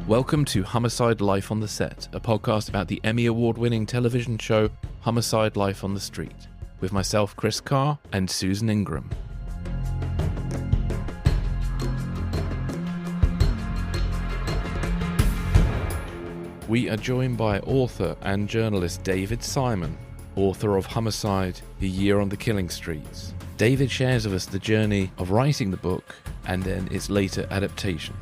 Welcome to Homicide Life on the Set, a podcast about the Emmy award-winning television show Homicide Life on the Street, with myself, Chris Carr, and Susan Ingram. We are joined by author and journalist David Simon, author of Homicide, A Year on the Killing Streets. David shares with us the journey of writing the book and then its later adaptation.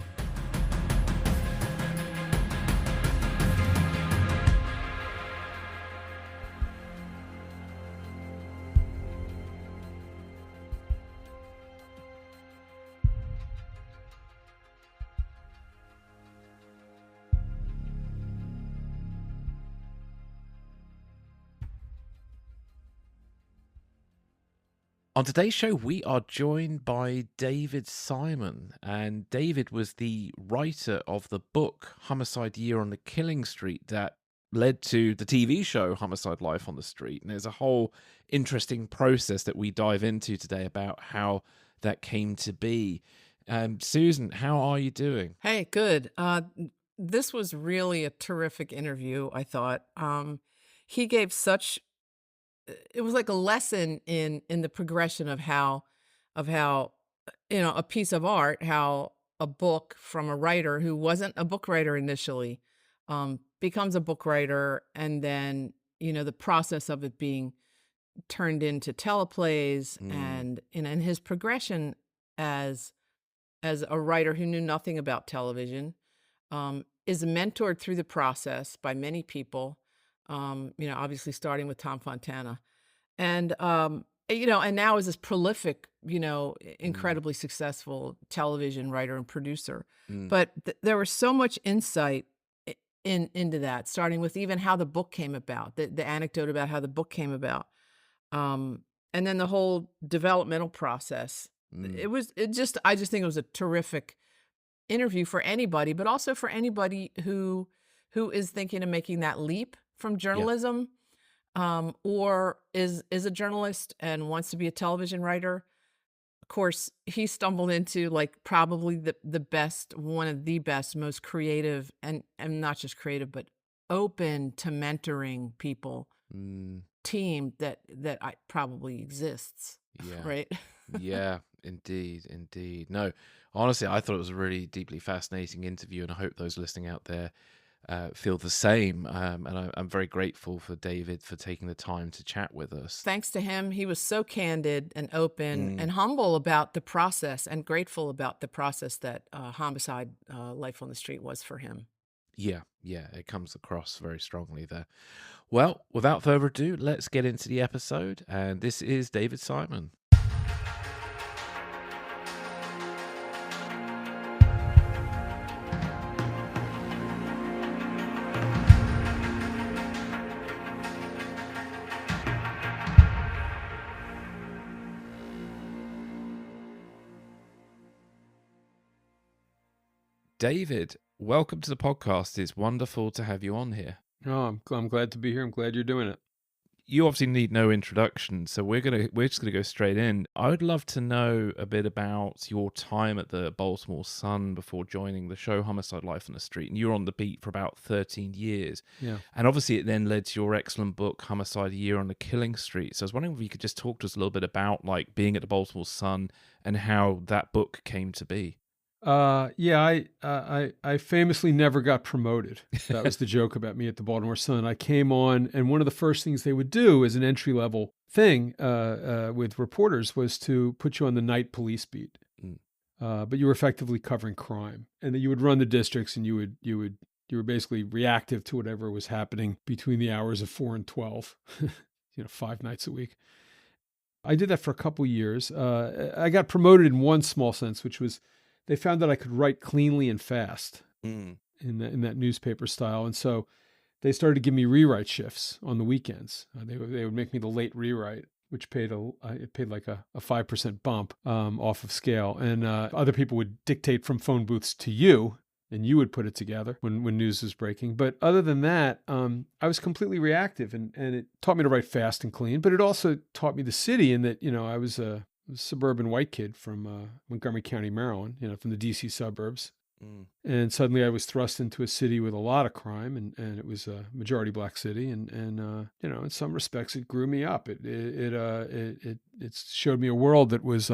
On today's show, we are joined by David Simon, and David was the writer of the book Homicide Year on the Killing Street that led to the TV show Homicide Life on the Street. And there's a whole interesting process that we dive into today about how that came to be. Susan, how are you doing? Hey, good. This was really a terrific interview, I thought. He gave such it was like a lesson in the progression of how a piece of art, how a book from a writer who wasn't a book writer initially becomes a book writer, and then the process of it being turned into teleplays, and his progression as a writer who knew nothing about television, is mentored through the process by many people. Obviously starting with Tom Fontana, and and now is this prolific, incredibly successful television writer and producer. But there was so much insight into that, starting with even how the book came about, the anecdote about how the book came about, and then the whole developmental process. I just think it was a terrific interview for anybody, but also for anybody who is thinking of making that leap from journalism, or is a journalist and wants to be a television writer. Of course, he stumbled into probably the best, one of the best, most creative, and not just creative, but open to mentoring people team that I probably exists. Yeah. Right. Yeah, indeed. No, honestly, I thought it was a really deeply fascinating interview, and I hope those listening out there feel the same. And I'm very grateful for David for taking the time to chat with us. Thanks to him, he was so candid and open and humble about the process, and grateful about the process that Homicide Life on the Street was for him. Yeah, it comes across very strongly there. Well, without further ado, let's get into the episode. And this is David Simon. David, welcome to the podcast. It's wonderful to have you on here. Oh, I'm glad to be here. I'm glad you're doing it. You obviously need no introduction, so we're just gonna go straight in. I would love to know a bit about your time at the Baltimore Sun before joining the show Homicide Life on the Street. And you were on the beat for about 13 years. Yeah. And obviously it then led to your excellent book, Homicide, A Year on the Killing Street. So I was wondering if you could just talk to us a little bit about being at the Baltimore Sun and how that book came to be. I famously never got promoted. That was the joke about me at the Baltimore Sun. I came on, and one of the first things they would do as an entry-level thing with reporters was to put you on the night police beat. But you were effectively covering crime, and then you would run the districts, and you were basically reactive to whatever was happening between the hours of 4 and 12, 5 nights a week. I did that for a couple years. I got promoted in one small sense, which was they found that I could write cleanly and fast in that newspaper style. And so they started to give me rewrite shifts on the weekends. They would make me the late rewrite, which paid like a 5% bump off of scale. And other people would dictate from phone booths to you, and you would put it together when news was breaking. But other than that, I was completely reactive, and it taught me to write fast and clean. But it also taught me the city, in that, I was a suburban white kid from Montgomery County, Maryland, from the DC suburbs. Mm. And suddenly I was thrust into a city with a lot of crime, and it was a majority black city. And in some respects, it grew me up. It showed me a world that was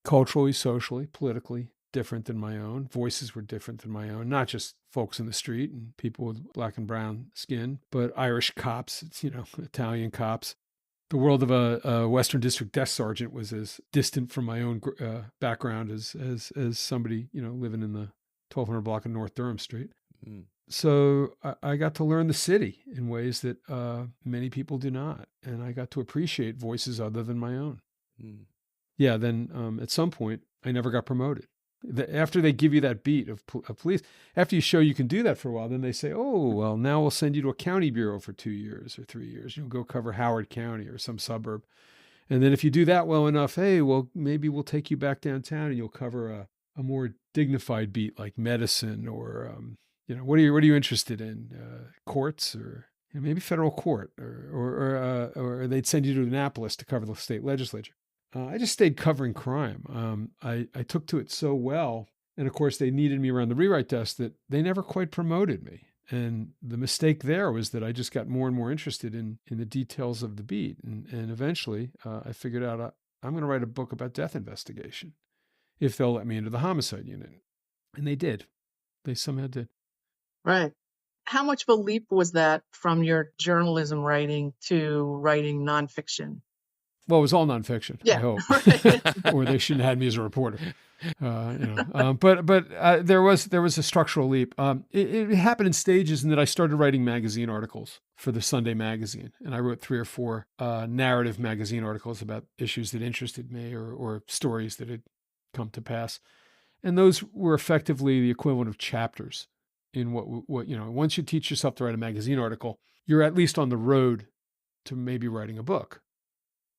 culturally, socially, politically different than my own. Voices were different than my own, not just folks in the street and people with black and brown skin, but Irish cops, Italian cops. The world of a Western District desk sergeant was as distant from my own background as somebody living in the 1200 block of North Durham Street. Mm. So I got to learn the city in ways that many people do not, and I got to appreciate voices other than my own. Mm. Yeah. Then at some point, I never got promoted. After they give you that beat of police, after you show you can do that for a while, then they say, oh, well, now we'll send you to a county bureau for 2 years or 3 years. You'll go cover Howard County or some suburb. And then if you do that well enough, hey, well, maybe we'll take you back downtown and you'll cover a more dignified beat like medicine or, what are you interested in? Courts or maybe federal court or they'd send you to Annapolis to cover the state legislature. I just stayed covering crime. I took to it so well. And of course, they needed me around the rewrite desk that they never quite promoted me. And the mistake there was that I just got more and more interested in the details of the beat. And eventually I figured out I'm going to write a book about death investigation if they'll let me into the homicide unit. And they did. They somehow did. Right. How much of a leap was that from your journalism writing to writing nonfiction? Well, it was all nonfiction, Yeah. I hope, or they shouldn't have had me as a reporter. But there was a structural leap. It happened in stages, in that I started writing magazine articles for the Sunday magazine, and I wrote 3 or 4 narrative magazine articles about issues that interested me or stories that had come to pass, and those were effectively the equivalent of chapters in what once you teach yourself to write a magazine article, you're at least on the road to maybe writing a book.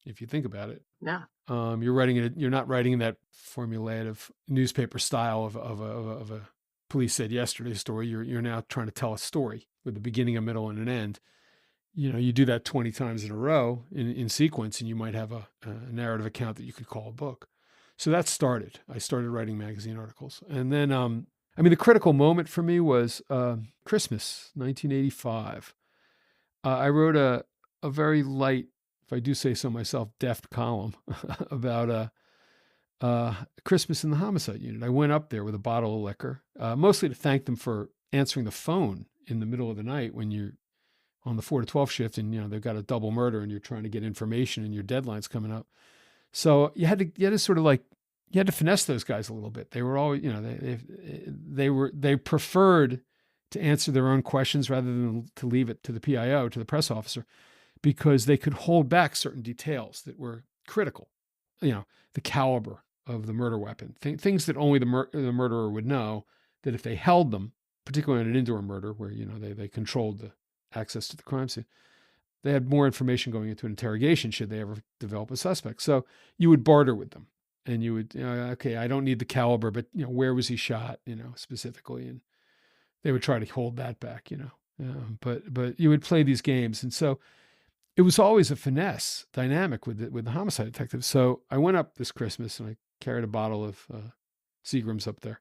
If you think about it, Yeah. you're writing it. You're not writing in that formulative newspaper style of a police said yesterday story. You're now trying to tell a story with a beginning, a middle, and an end. You do that 20 times in a row in sequence, and you might have a narrative account that you could call a book. So that started. I started writing magazine articles, and then the critical moment for me was Christmas, 1985. I wrote a very light, if I do say so myself, deft column about Christmas in the homicide unit. I went up there with a bottle of liquor, mostly to thank them for answering the phone in the middle of the night when you're on the 4 to 12 shift and they've got a double murder and you're trying to get information and your deadline's coming up. So you had to sort of you had to finesse those guys a little bit. They were always, they preferred to answer their own questions rather than to leave it to the PIO, to the press officer, because they could hold back certain details that were critical. The caliber of the murder weapon, things that only the murderer would know, that if they held them, particularly on an indoor murder where, they controlled the access to the crime scene, they had more information going into an interrogation should they ever develop a suspect. So you would barter with them and you would, okay, I don't need the caliber, but where was he shot, specifically. And they would try to hold that back, but you would play these games. And so it was always a finesse dynamic with the homicide detective. So I went up this Christmas and I carried a bottle of Seagram's up there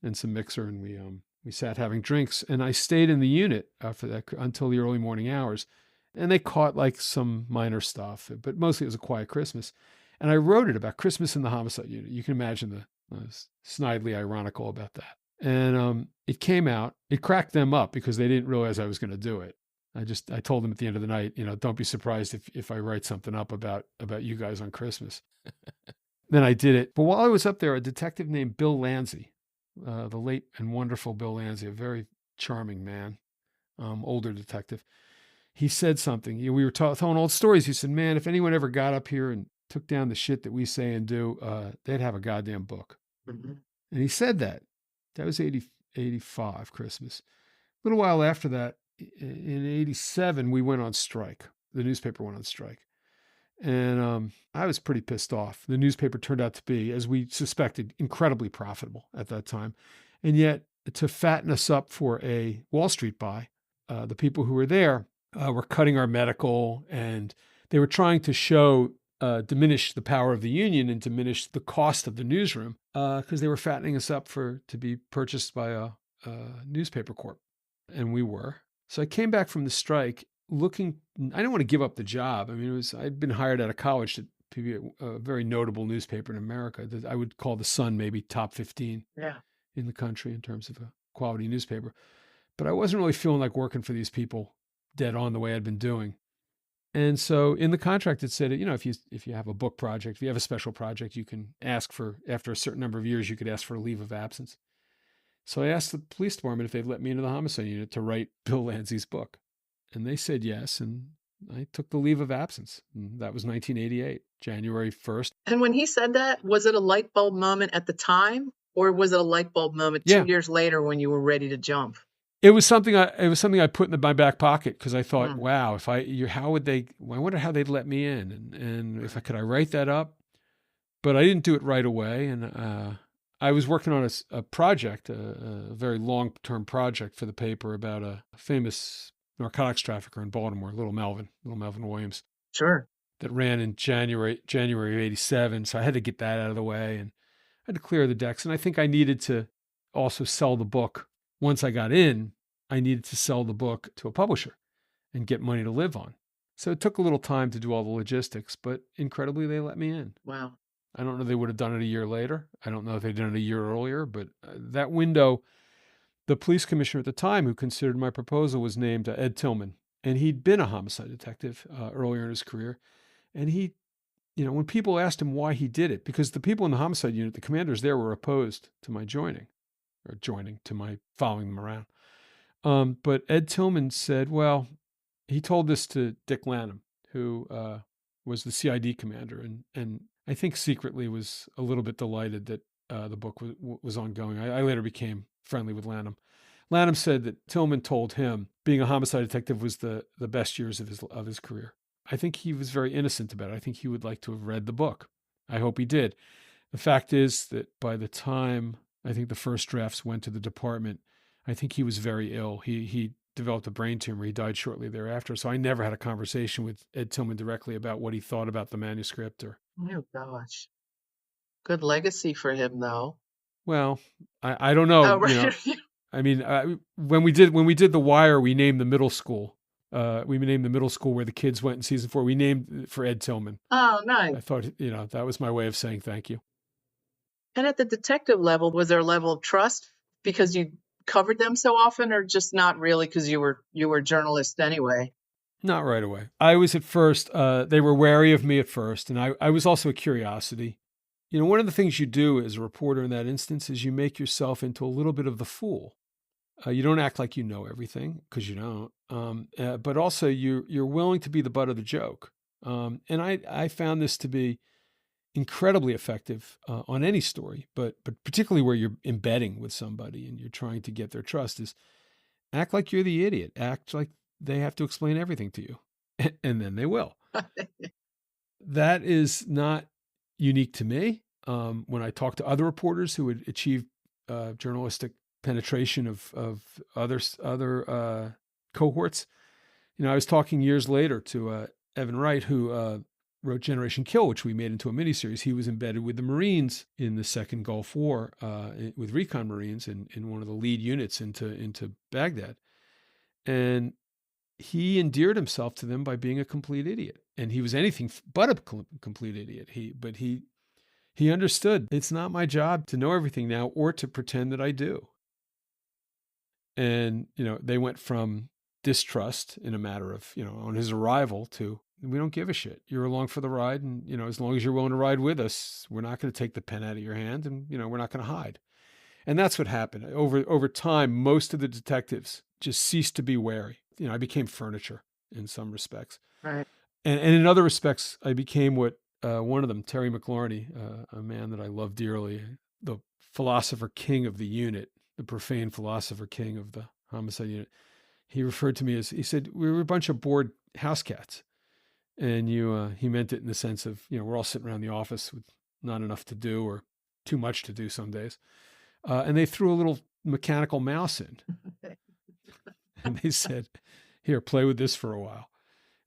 and some mixer, and we sat having drinks. And I stayed in the unit for that until the early morning hours. And they caught some minor stuff, but mostly it was a quiet Christmas. And I wrote it about Christmas in the homicide unit. You can imagine the snidely ironical about that. And it came out. It cracked them up because they didn't realize I was going to do it. I told them at the end of the night, don't be surprised if I write something up about you guys on Christmas. Then I did it. But while I was up there, a detective named Bill Lanzi, the late and wonderful Bill Lanzi, a very charming man, older detective, he said something. We were telling old stories. He said, man, if anyone ever got up here and took down the shit that we say and do, they'd have a goddamn book. Mm-hmm. And he said that. That was 85 Christmas. A little while after that, in 87, we went on strike. The newspaper went on strike. And I was pretty pissed off. The newspaper turned out to be, as we suspected, incredibly profitable at that time. And yet, to fatten us up for a Wall Street buy, the people who were there were cutting our medical, and they were trying to show diminish the power of the union and diminish the cost of the newsroom because they were fattening us up to be purchased by a newspaper corp. And we were. So I came back from the strike looking, I didn't want to give up the job. I mean, I'd been hired out of college to be a very notable newspaper in America that I would call the Sun maybe top 15 in the country in terms of a quality newspaper. But I wasn't really feeling like working for these people dead on the way I'd been doing. And so in the contract, it said, if you have a book project, if you have a special project, you can ask for, after a certain number of years, you could ask for a leave of absence. So I asked the police department if they'd let me into the homicide unit to write Bill Lanzy's book. And they said yes. And I took the leave of absence. And that was 1988, January 1st. And when he said that, was it a light bulb moment at the time, or was it a light bulb moment 2 years later when you were ready to jump? It was something I put in my back pocket because I thought, wow, I wonder how they'd let me in, and could I write that up? But I didn't do it right away, and I was working on a project, a very long-term project for the paper about a famous narcotics trafficker in Baltimore, Little Melvin Williams. Sure. That ran in January of '87, so I had to get that out of the way, and I had to clear the decks. And I think I needed to also sell the book. Once I got in, I needed to sell the book to a publisher and get money to live on. So it took a little time to do all the logistics, but incredibly, they let me in. Wow. I don't know if they would have done it a year later. I don't know if they'd done it a year earlier, but that window, the police commissioner at the time who considered my proposal was named Ed Tillman. And he'd been a homicide detective earlier in his career. And he, when people asked him why he did it, because the people in the homicide unit, the commanders there were opposed to my joining to my following them around. But Ed Tillman said, well, he told this to Dick Lanham, who was the CID commander, and I think secretly was a little bit delighted that the book was ongoing. I later became friendly with Lanham. Lanham said that Tillman told him being a homicide detective was the best years of his career. I think he was very innocent about it. I think he would like to have read the book. I hope he did. The fact is that by the time I think the first drafts went to the department, I think he was very ill. He developed a brain tumor. He died shortly thereafter. So I never had a conversation with Ed Tillman directly about what he thought about the manuscript. Oh, gosh. Good legacy for him, though. Well, I don't know. Oh, right. I mean, when we did The Wire, we named the middle school. We named the middle school where the kids went in season 4. We named for Ed Tillman. Oh, nice. I thought, that was my way of saying thank you. And at the detective level, was there a level of trust because you covered them so often, or just not really because you were a journalist anyway? Not right away. I was at first, they were wary of me at first, and I was also a curiosity. One of the things you do as a reporter in that instance is you make yourself into a little bit of the fool. You don't act like you know everything, because you don't. But also you're willing to be the butt of the joke. And I found this to be incredibly effective on any story, but particularly where you're embedding with somebody and you're trying to get their trust, is act like you're the idiot. Act like they have to explain everything to you, and then they will. That is not unique to me. When I talk to other reporters who had achieved journalistic penetration of other cohorts, I was talking years later to Evan Wright, who wrote Generation Kill, which we made into a miniseries. He was embedded with the Marines in the Second Gulf War, with recon Marines in one of the lead units into Baghdad. And he endeared himself to them by being a complete idiot. And he was anything but a complete idiot. He understood it's not my job to know everything now or to pretend that I do. And, they went from distrust in a matter of, on his arrival to, we don't give a shit. You're along for the ride. And, as long as you're willing to ride with us, we're not going to take the pen out of your hand, and, we're not going to hide. And that's what happened. Over time, most of the detectives just ceased to be wary. I became furniture in some respects. Right. And in other respects, I became what one of them, Terry McLauriney, a man that I love dearly, the philosopher king of the unit, the profane philosopher king of the homicide unit. He referred to me as, he said, we were a bunch of bored house cats. And he meant it in the sense of, we're all sitting around the office with not enough to do or too much to do some days. And they threw a little mechanical mouse in. And they said, here, play with this for a while.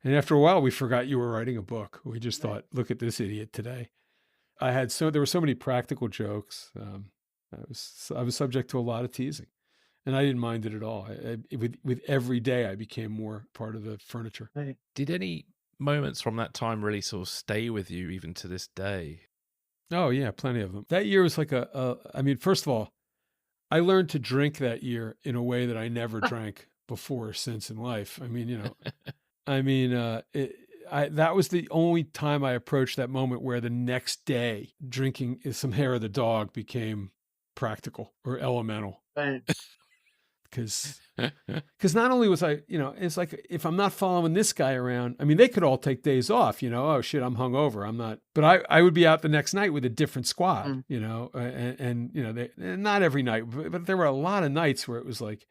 And after a while, we forgot you were writing a book. We just thought, look at this idiot today. There were so many practical jokes. I was subject to a lot of teasing, and I didn't mind it at all. With every day, I became more part of the furniture. Right. Did any moments from that time really sort of stay with you even to this day? Oh yeah, plenty of them. That year was like I mean, first of all, I learned to drink that year in a way that I never drank before or since in life. I mean, that was the only time I approached that moment where the next day drinking some hair of the dog became practical or elemental. Right. Because not only was I, it's like if I'm not following this guy around, I mean, they could all take days off, oh shit, I'm hungover. I'm not, but I would be out the next night with a different squad, and not every night, but there were a lot of nights where it was like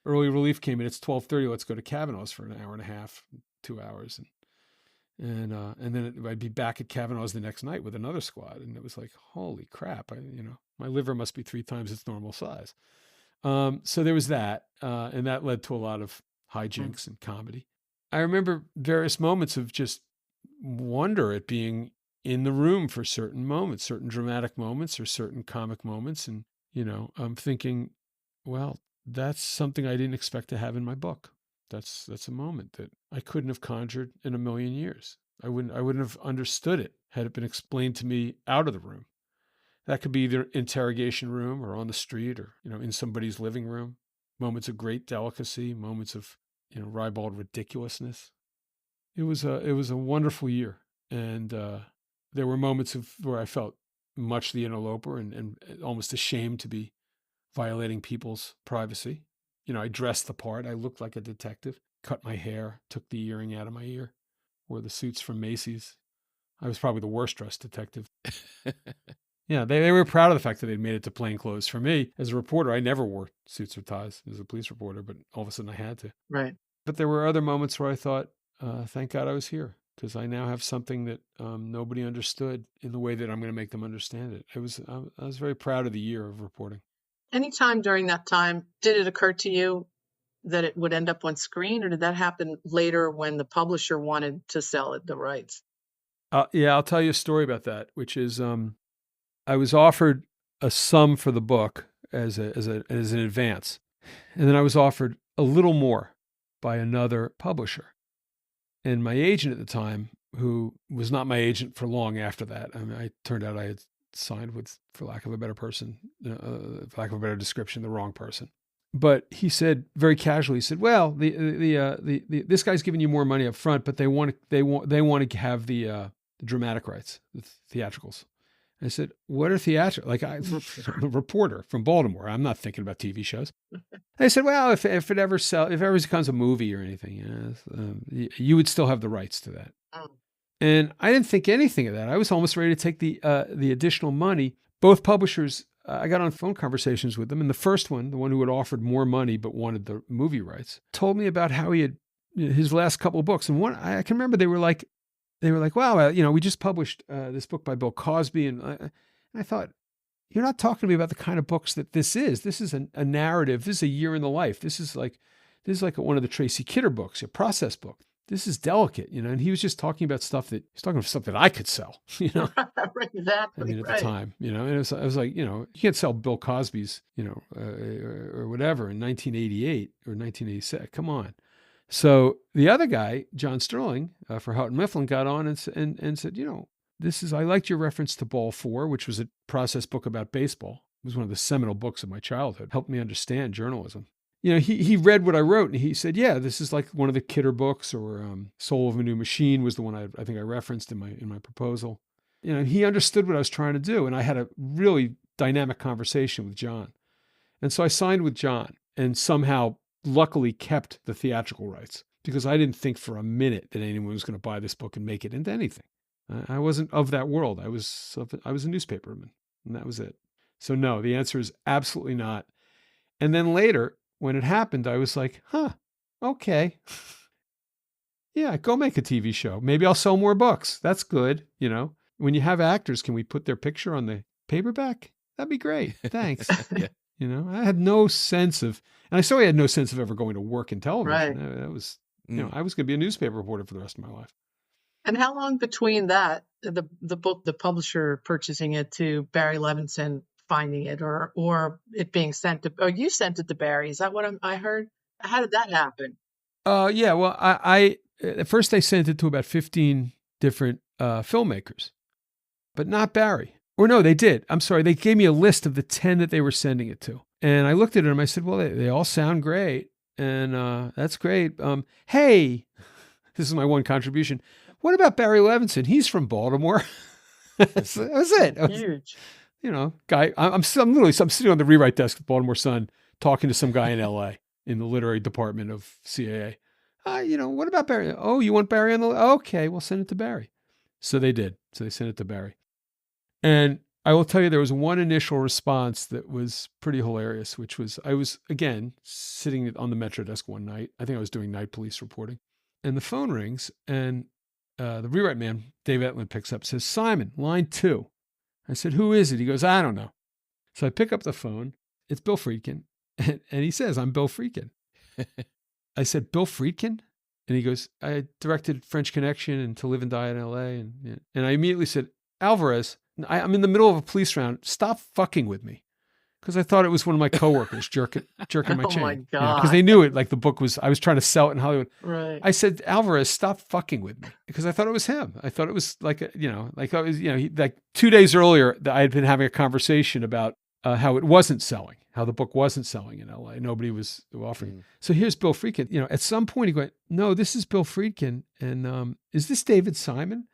early relief came in, it's 12:30, let's go to Kavanaugh's for an hour and a half, 2 hours. And then I'd be back at Kavanaugh's the next night with another squad. And it was like, holy crap, my liver must be 3 times its normal size. So there was that, and that led to a lot of hijinks and comedy. I remember various moments of just wonder at being in the room for certain moments, certain dramatic moments or certain comic moments. And, I'm thinking, well, that's something I didn't expect to have in my book. That's a moment that I couldn't have conjured in a million years. I wouldn't have understood it had it been explained to me out of the room. That could be either interrogation room or on the street or, in somebody's living room. Moments of great delicacy, moments of, ribald ridiculousness. It was a wonderful year. And there were moments where I felt much the interloper and almost ashamed to be violating people's privacy. I dressed the part. I looked like a detective, cut my hair, took the earring out of my ear, wore the suits from Macy's. I was probably the worst dressed detective. Yeah, they were proud of the fact that they'd made it to plain clothes. For me, as a reporter, I never wore suits or ties as a police reporter, but all of a sudden I had to. Right. But there were other moments where I thought, thank God I was here, because I now have something that nobody understood in the way that I'm going to make them understand it. I was very proud of the year of reporting. Anytime during that time, did it occur to you that it would end up on screen, or did that happen later when the publisher wanted to sell it the rights? Yeah, I'll tell you a story about that, which is I was offered a sum for the book as an advance, and then I was offered a little more by another publisher. And my agent at the time, who was not my agent for long after that, I mean, I turned out I had signed with, for lack of a better description, the wrong person. But he said very casually, he said, "Well, this guy's giving you more money up front, but they want to have the dramatic rights, the theatricals." I said, "What are theatrical? Like I'm a reporter from Baltimore. I'm not thinking about TV shows." They said, "Well, if it ever becomes a movie or anything, you would still have the rights to that." Oh. And I didn't think anything of that. I was almost ready to take the additional money. Both publishers, I got on phone conversations with them, and the first one, the one who had offered more money but wanted the movie rights, told me about how he had his last couple of books. And one, I can remember they were like, "Wow, we just published this book by Bill Cosby," and I thought, "You're not talking to me about the kind of books that this is. This is a narrative. This is a year in the life. This is like one of the Tracy Kidder books, a process book. This is delicate, And he was just talking about stuff that I could sell, Right, exactly. I mean, at right. the time, and I was like, you can't sell Bill Cosby's, or whatever in 1988 or 1986. Come on. So the other guy, John Sterling, for Houghton Mifflin, got on and said, I liked your reference to Ball 4, which was a process book about baseball. It was one of the seminal books of my childhood, helped me understand journalism. He read what I wrote and he said, "Yeah, this is like one of the Kidder books," or Soul of a New Machine was the one I think I referenced in my proposal. He understood what I was trying to do, and I had a really dynamic conversation with John. And so I signed with John and somehow luckily kept the theatrical rights, because I didn't think for a minute that anyone was going to buy this book and make it into anything. I wasn't of that world. I was a newspaperman, and that was it. So no, the answer is absolutely not. And then later, when it happened, I was like, okay. Yeah, go make a TV show. Maybe I'll sell more books. That's good. When you have actors, can we put their picture on the paperback? That'd be great. Thanks. Yeah. I had no sense of, and I certainly had no sense of ever going to work in television. Right. That was I was going to be a newspaper reporter for the rest of my life. And how long between that, the book, the publisher purchasing it, to Barry Levinson finding it, or it being sent to, oh, you sent it to Barry? Is that what I heard? How did that happen? Yeah. Well, I at first they sent it to about 15 different filmmakers, but not Barry. Or no, they did. I'm sorry. They gave me a list of the 10 that they were sending it to. And I looked at it and I said, well, they all sound great. And that's great. Hey, this is my one contribution. What about Barry Levinson? He's from Baltimore. That was it. Huge. Guy. I'm sitting on the rewrite desk at Baltimore Sun talking to some guy in L.A. in the literary department of CAA. What about Barry? Oh, you want Barry on the? Okay, we'll send it to Barry. So they did. So they sent it to Barry. And I will tell you, there was one initial response that was pretty hilarious, which was, I was, again, sitting on the Metro desk one night. I think I was doing night police reporting. And the phone rings, and the rewrite man, Dave Etland, picks up, says, Simon, line 2. I said, who is it? He goes, I don't know. So I pick up the phone. It's Bill Friedkin. And he says, I'm Bill Friedkin. I said, Bill Friedkin? And he goes, I directed French Connection and To Live and Die in L.A. And I immediately said, Alvarez, I'm in the middle of a police round. Stop fucking with me. Because I thought it was one of my coworkers jerking my chain. Oh my God. Because they knew it, like the book was, I was trying to sell it in Hollywood. Right. I said, Alvarez, stop fucking with me. Because I thought it was him. I thought it was like, like 2 days earlier, I had been having a conversation about how it wasn't selling, how the book wasn't selling in LA. Nobody was offering. So here's Bill Friedkin. At some point he went, no, this is Bill Friedkin. And is this David Simon?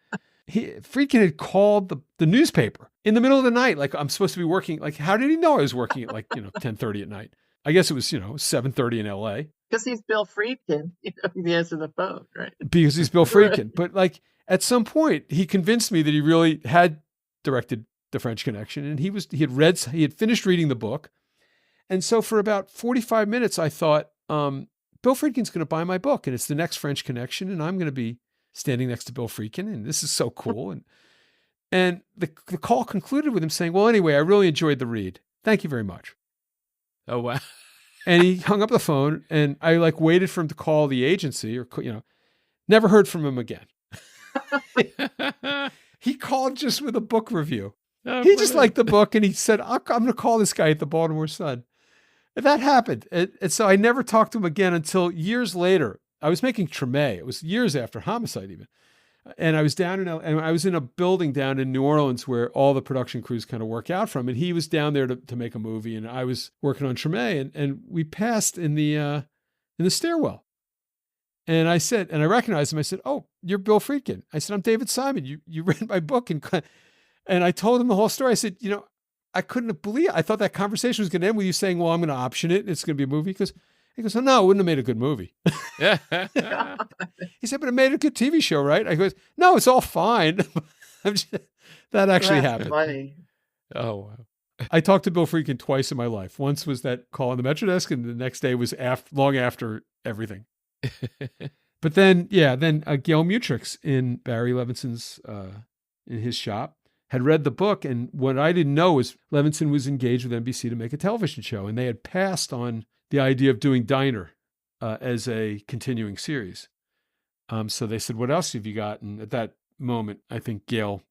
Friedkin had called the newspaper in the middle of the night. Like, I'm supposed to be working. Like, how did he know I was working at 10:30 at night? I guess it was, 7:30 in LA. Because he's Bill Friedkin. He answered the phone, right? Because he's Bill Friedkin. But at some point he convinced me that he really had directed The French Connection, and he had finished reading the book. And so for about 45 minutes, I thought, Bill Friedkin's going to buy my book, and it's the next French Connection, and I'm going to be standing next to Bill Friedkin, and this is so cool. And the call concluded with him saying, well, anyway, I really enjoyed the read. Thank you very much. Oh, wow. And he hung up the phone, and I waited for him to call the agency, or, never heard from him again. He called just with a book review. Oh, he just liked the book, and he said, I'm going to call this guy at the Baltimore Sun. And that happened. And so I never talked to him again until years later. I was making Treme. It was years after Homicide even. And I was and I was in a building down in New Orleans where all the production crews kind of work out from. And he was down there to make a movie, and I was working on Treme, and we passed in the stairwell. And I said, and I recognized him. I said, oh, you're Bill Friedkin. I said, I'm David Simon. You read my book. And I told him the whole story. I said, I couldn't have believed it. I thought that conversation was going to end with you saying, well, I'm going to option it, and it's going to be a movie. He goes, oh, no, it wouldn't have made a good movie. He said, but it made a good TV show, right? I goes, no, it's all fine. That actually happened. Funny. Oh, wow. I talked to Bill Friedkin twice in my life. Once was that call on the Metro desk, and the next day was long after everything. But then Gail Mutrix in Barry Levinson's, in his shop, had read the book. And what I didn't know was Levinson was engaged with NBC to make a television show. And they had passed on the idea of doing Diner as a continuing series. So they said, what else have you got? And at that moment, I think Gail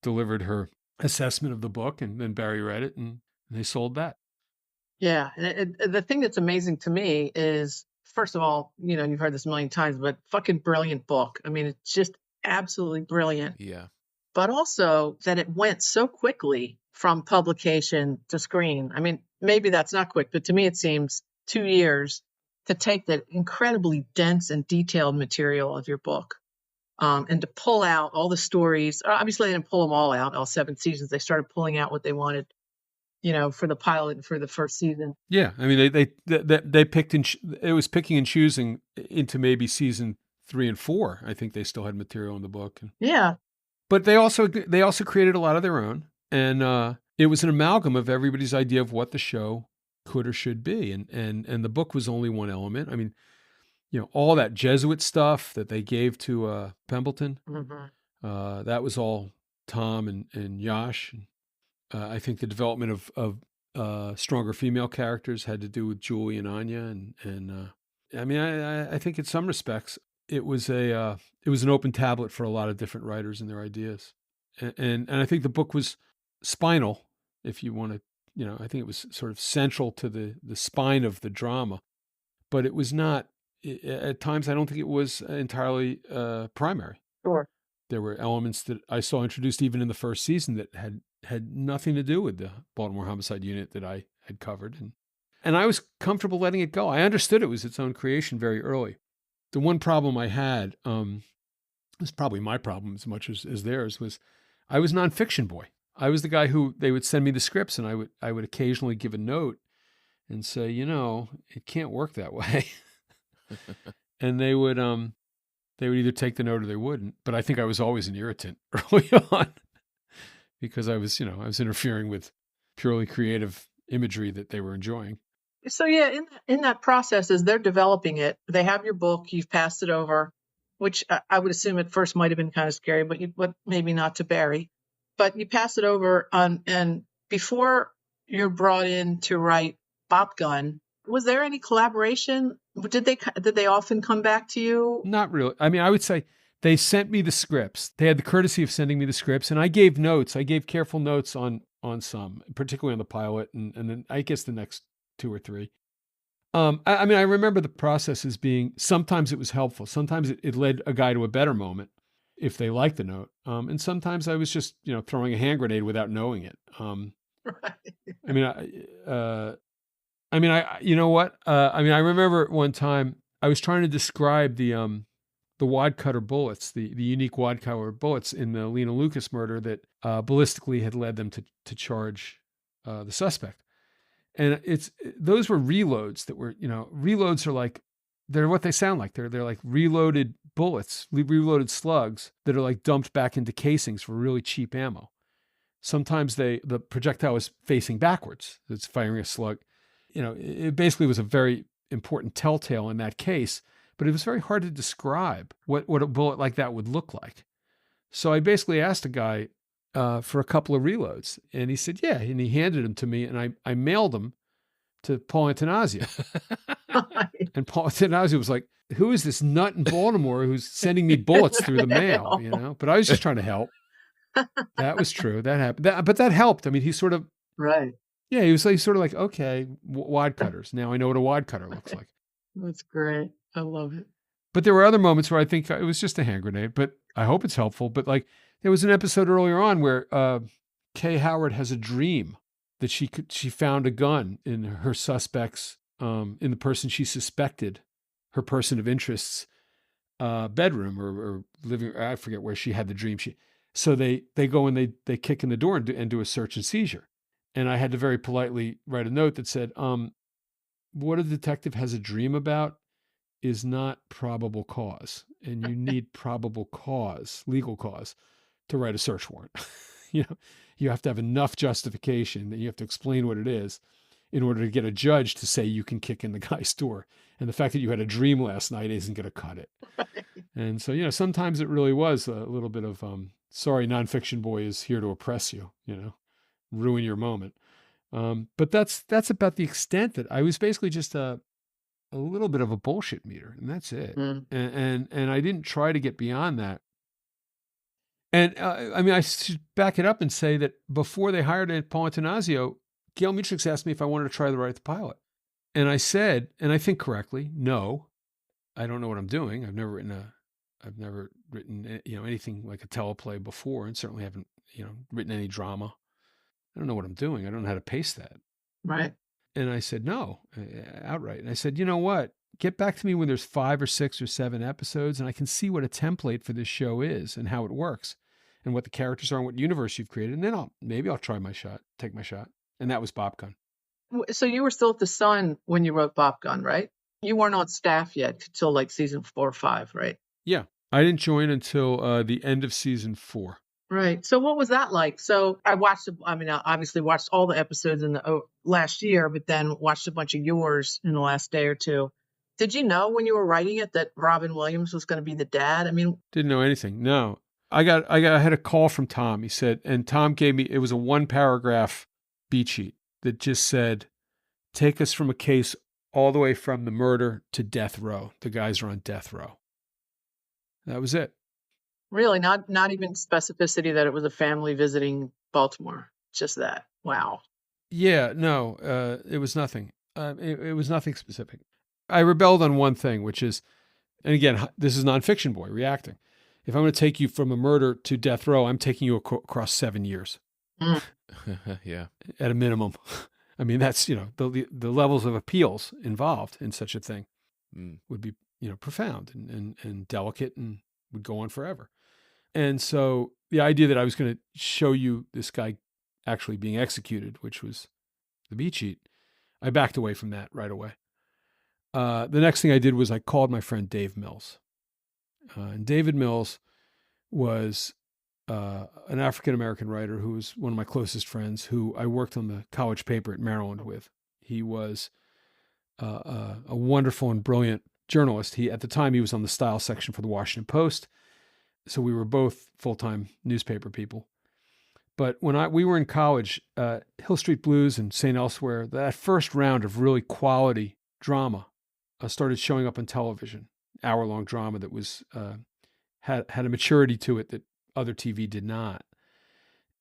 delivered her assessment of the book, and then Barry read it, and they sold that. Yeah. And the thing that's amazing to me is, first of all, you've heard this a million times, but fucking brilliant book. I mean, it's just absolutely brilliant. Yeah. But also that it went so quickly from publication to screen. I mean, maybe that's not quick, but to me, it seems 2 years to take that incredibly dense and detailed material of your book, and to pull out all the stories. Obviously, they didn't pull them all out, all 7 seasons. They started pulling out what they wanted, for the pilot and for the first season. Yeah. I mean, they picked it was picking and choosing into maybe season 3 and 4. I think they still had material in the book. Yeah. But they also created a lot of their own. And it was an amalgam of everybody's idea of what the show could or should be. And the book was only one element. I mean, all that Jesuit stuff that they gave to Pembleton, that was all Tom and Yash. I think the development of stronger female characters had to do with Julie and Anya. And I mean, I think in some respects it was an open tablet for a lot of different writers and their ideas, and I think the book was spinal, if you want to, I think it was sort of central to the spine of the drama, but it was not. At times, I don't think it was entirely primary. Sure. There were elements that I saw introduced even in the first season that had nothing to do with the Baltimore Homicide Unit that I had covered, and I was comfortable letting it go. I understood it was its own creation very early. The one problem I had, was probably my problem as much as theirs, was I was nonfiction boy. I was the guy who they would send me the scripts, and I would occasionally give a note and say, it can't work that way, and they would either take the note or they wouldn't. But I think I was always an irritant early on because I was interfering with purely creative imagery that they were enjoying. So yeah, in that process, as they're developing it, they have your book, you've passed it over, which I would assume at first might have been kind of scary, but maybe not to Barry. But you pass it over, and before you're brought in to write Bop Gun, was there any collaboration? Did they often come back to you? Not really. I mean, I would say they sent me the scripts. They had the courtesy of sending me the scripts, and I gave notes. I gave careful notes on some, particularly on the pilot, and then I guess the next 2 or 3. I mean, I remember the process as being, sometimes it was helpful. Sometimes it led a guy to a better moment if they liked the note. And sometimes I was just, throwing a hand grenade without knowing it. Right. You know what? I remember one time I was trying to describe the wad cutter bullets, the unique wad cutter bullets in the Lena Lucas murder that ballistically had led them to charge the suspect. And those were reloads that were, reloads are like, they're what they sound like. They're like reloaded bullets, reloaded slugs that are like dumped back into casings for really cheap ammo. Sometimes the projectile is facing backwards. It's firing a slug. It basically was a very important telltale in that case, but it was very hard to describe what a bullet like that would look like. So I basically asked a guy for a couple of reloads, and he said, yeah, and he handed them to me, and I mailed them to Paul Antanasio. And Paul Antanasio was like, who is this nut in Baltimore who's sending me bullets through the mail, But I was just trying to help. That was true. That happened. But that helped. I mean, he sort of, Right. yeah, he was like, sort of like, okay, wad cutters. Now I know what a wad cutter looks like. That's great. I love it. But there were other moments where I think it was just a hand grenade, but I hope it's helpful. But like, there was an episode earlier on where Kay Howard has a dream that she found a gun in her suspect's, in the person she suspected, her person of interest's bedroom or living. I forget where she had the dream. So they go and they kick in the door and do a search and seizure. And I had to very politely write a note that said, what a detective has a dream about is not probable cause. And you need probable cause, legal cause, to write a search warrant. You have to have enough justification that you have to explain what it is in order to get a judge to say you can kick in the guy's door. And the fact that you had a dream last night isn't going to cut it. Right. And so, sometimes it really was a little bit of, sorry, nonfiction boy is here to oppress you, ruin your moment. But that's about the extent that I was basically just a little bit of a bullshit meter, and that's it. And I didn't try to get beyond that. And I should back it up and say that before they hired Paul Antanasio, Gail Mutrux asked me if I wanted to try to write the pilot. And I said, and I think correctly, no, I don't know what I'm doing. I've never written anything like a teleplay before, and certainly haven't, written any drama. I don't know what I'm doing. I don't know how to pace that. Right. And I said, no, outright. And I said, you know what? Get back to me when there's 5 or 6 or 7 episodes, and I can see what a template for this show is and how it works and what the characters are and what universe you've created. And then maybe I'll take my shot. And that was Bop Gun. So you were still at the Sun when you wrote Bop Gun, right? You weren't on staff yet until like season 4 or 5, right? Yeah. I didn't join until the end of season 4. Right. So what was that like? So I obviously watched all the episodes in the last year, but then watched a bunch of yours in the last day or two. Did you know when you were writing it that Robin Williams was going to be the dad? Didn't know anything. No. I had a call from Tom. He said, and Tom gave me, it was a 1-paragraph beat sheet that just said, take us from a case all the way from the murder to death row. The guys are on death row. That was it. Really, not even specificity that it was a family visiting Baltimore. Just that. Wow. Yeah, no, it was nothing. It was nothing specific. I rebelled on one thing, which is, and again, this is nonfiction boy reacting. If I'm going to take you from a murder to death row, I'm taking you across 7 years. Mm. Yeah. At a minimum. I mean, that's, the levels of appeals involved in such a thing would be, profound and delicate and would go on forever. And so the idea that I was going to show you this guy actually being executed, which was the beat sheet, I backed away from that right away. The next thing I did was I called my friend Dave Mills. And David Mills was an African-American writer who was one of my closest friends, who I worked on the college paper at Maryland with. He was a wonderful and brilliant journalist. At the time, he was on the style section for the Washington Post. So we were both full-time newspaper people. But when we were in college, Hill Street Blues and St. Elsewhere, that first round of really quality drama started showing up on television, hour-long drama that was had a maturity to it that other TV did not.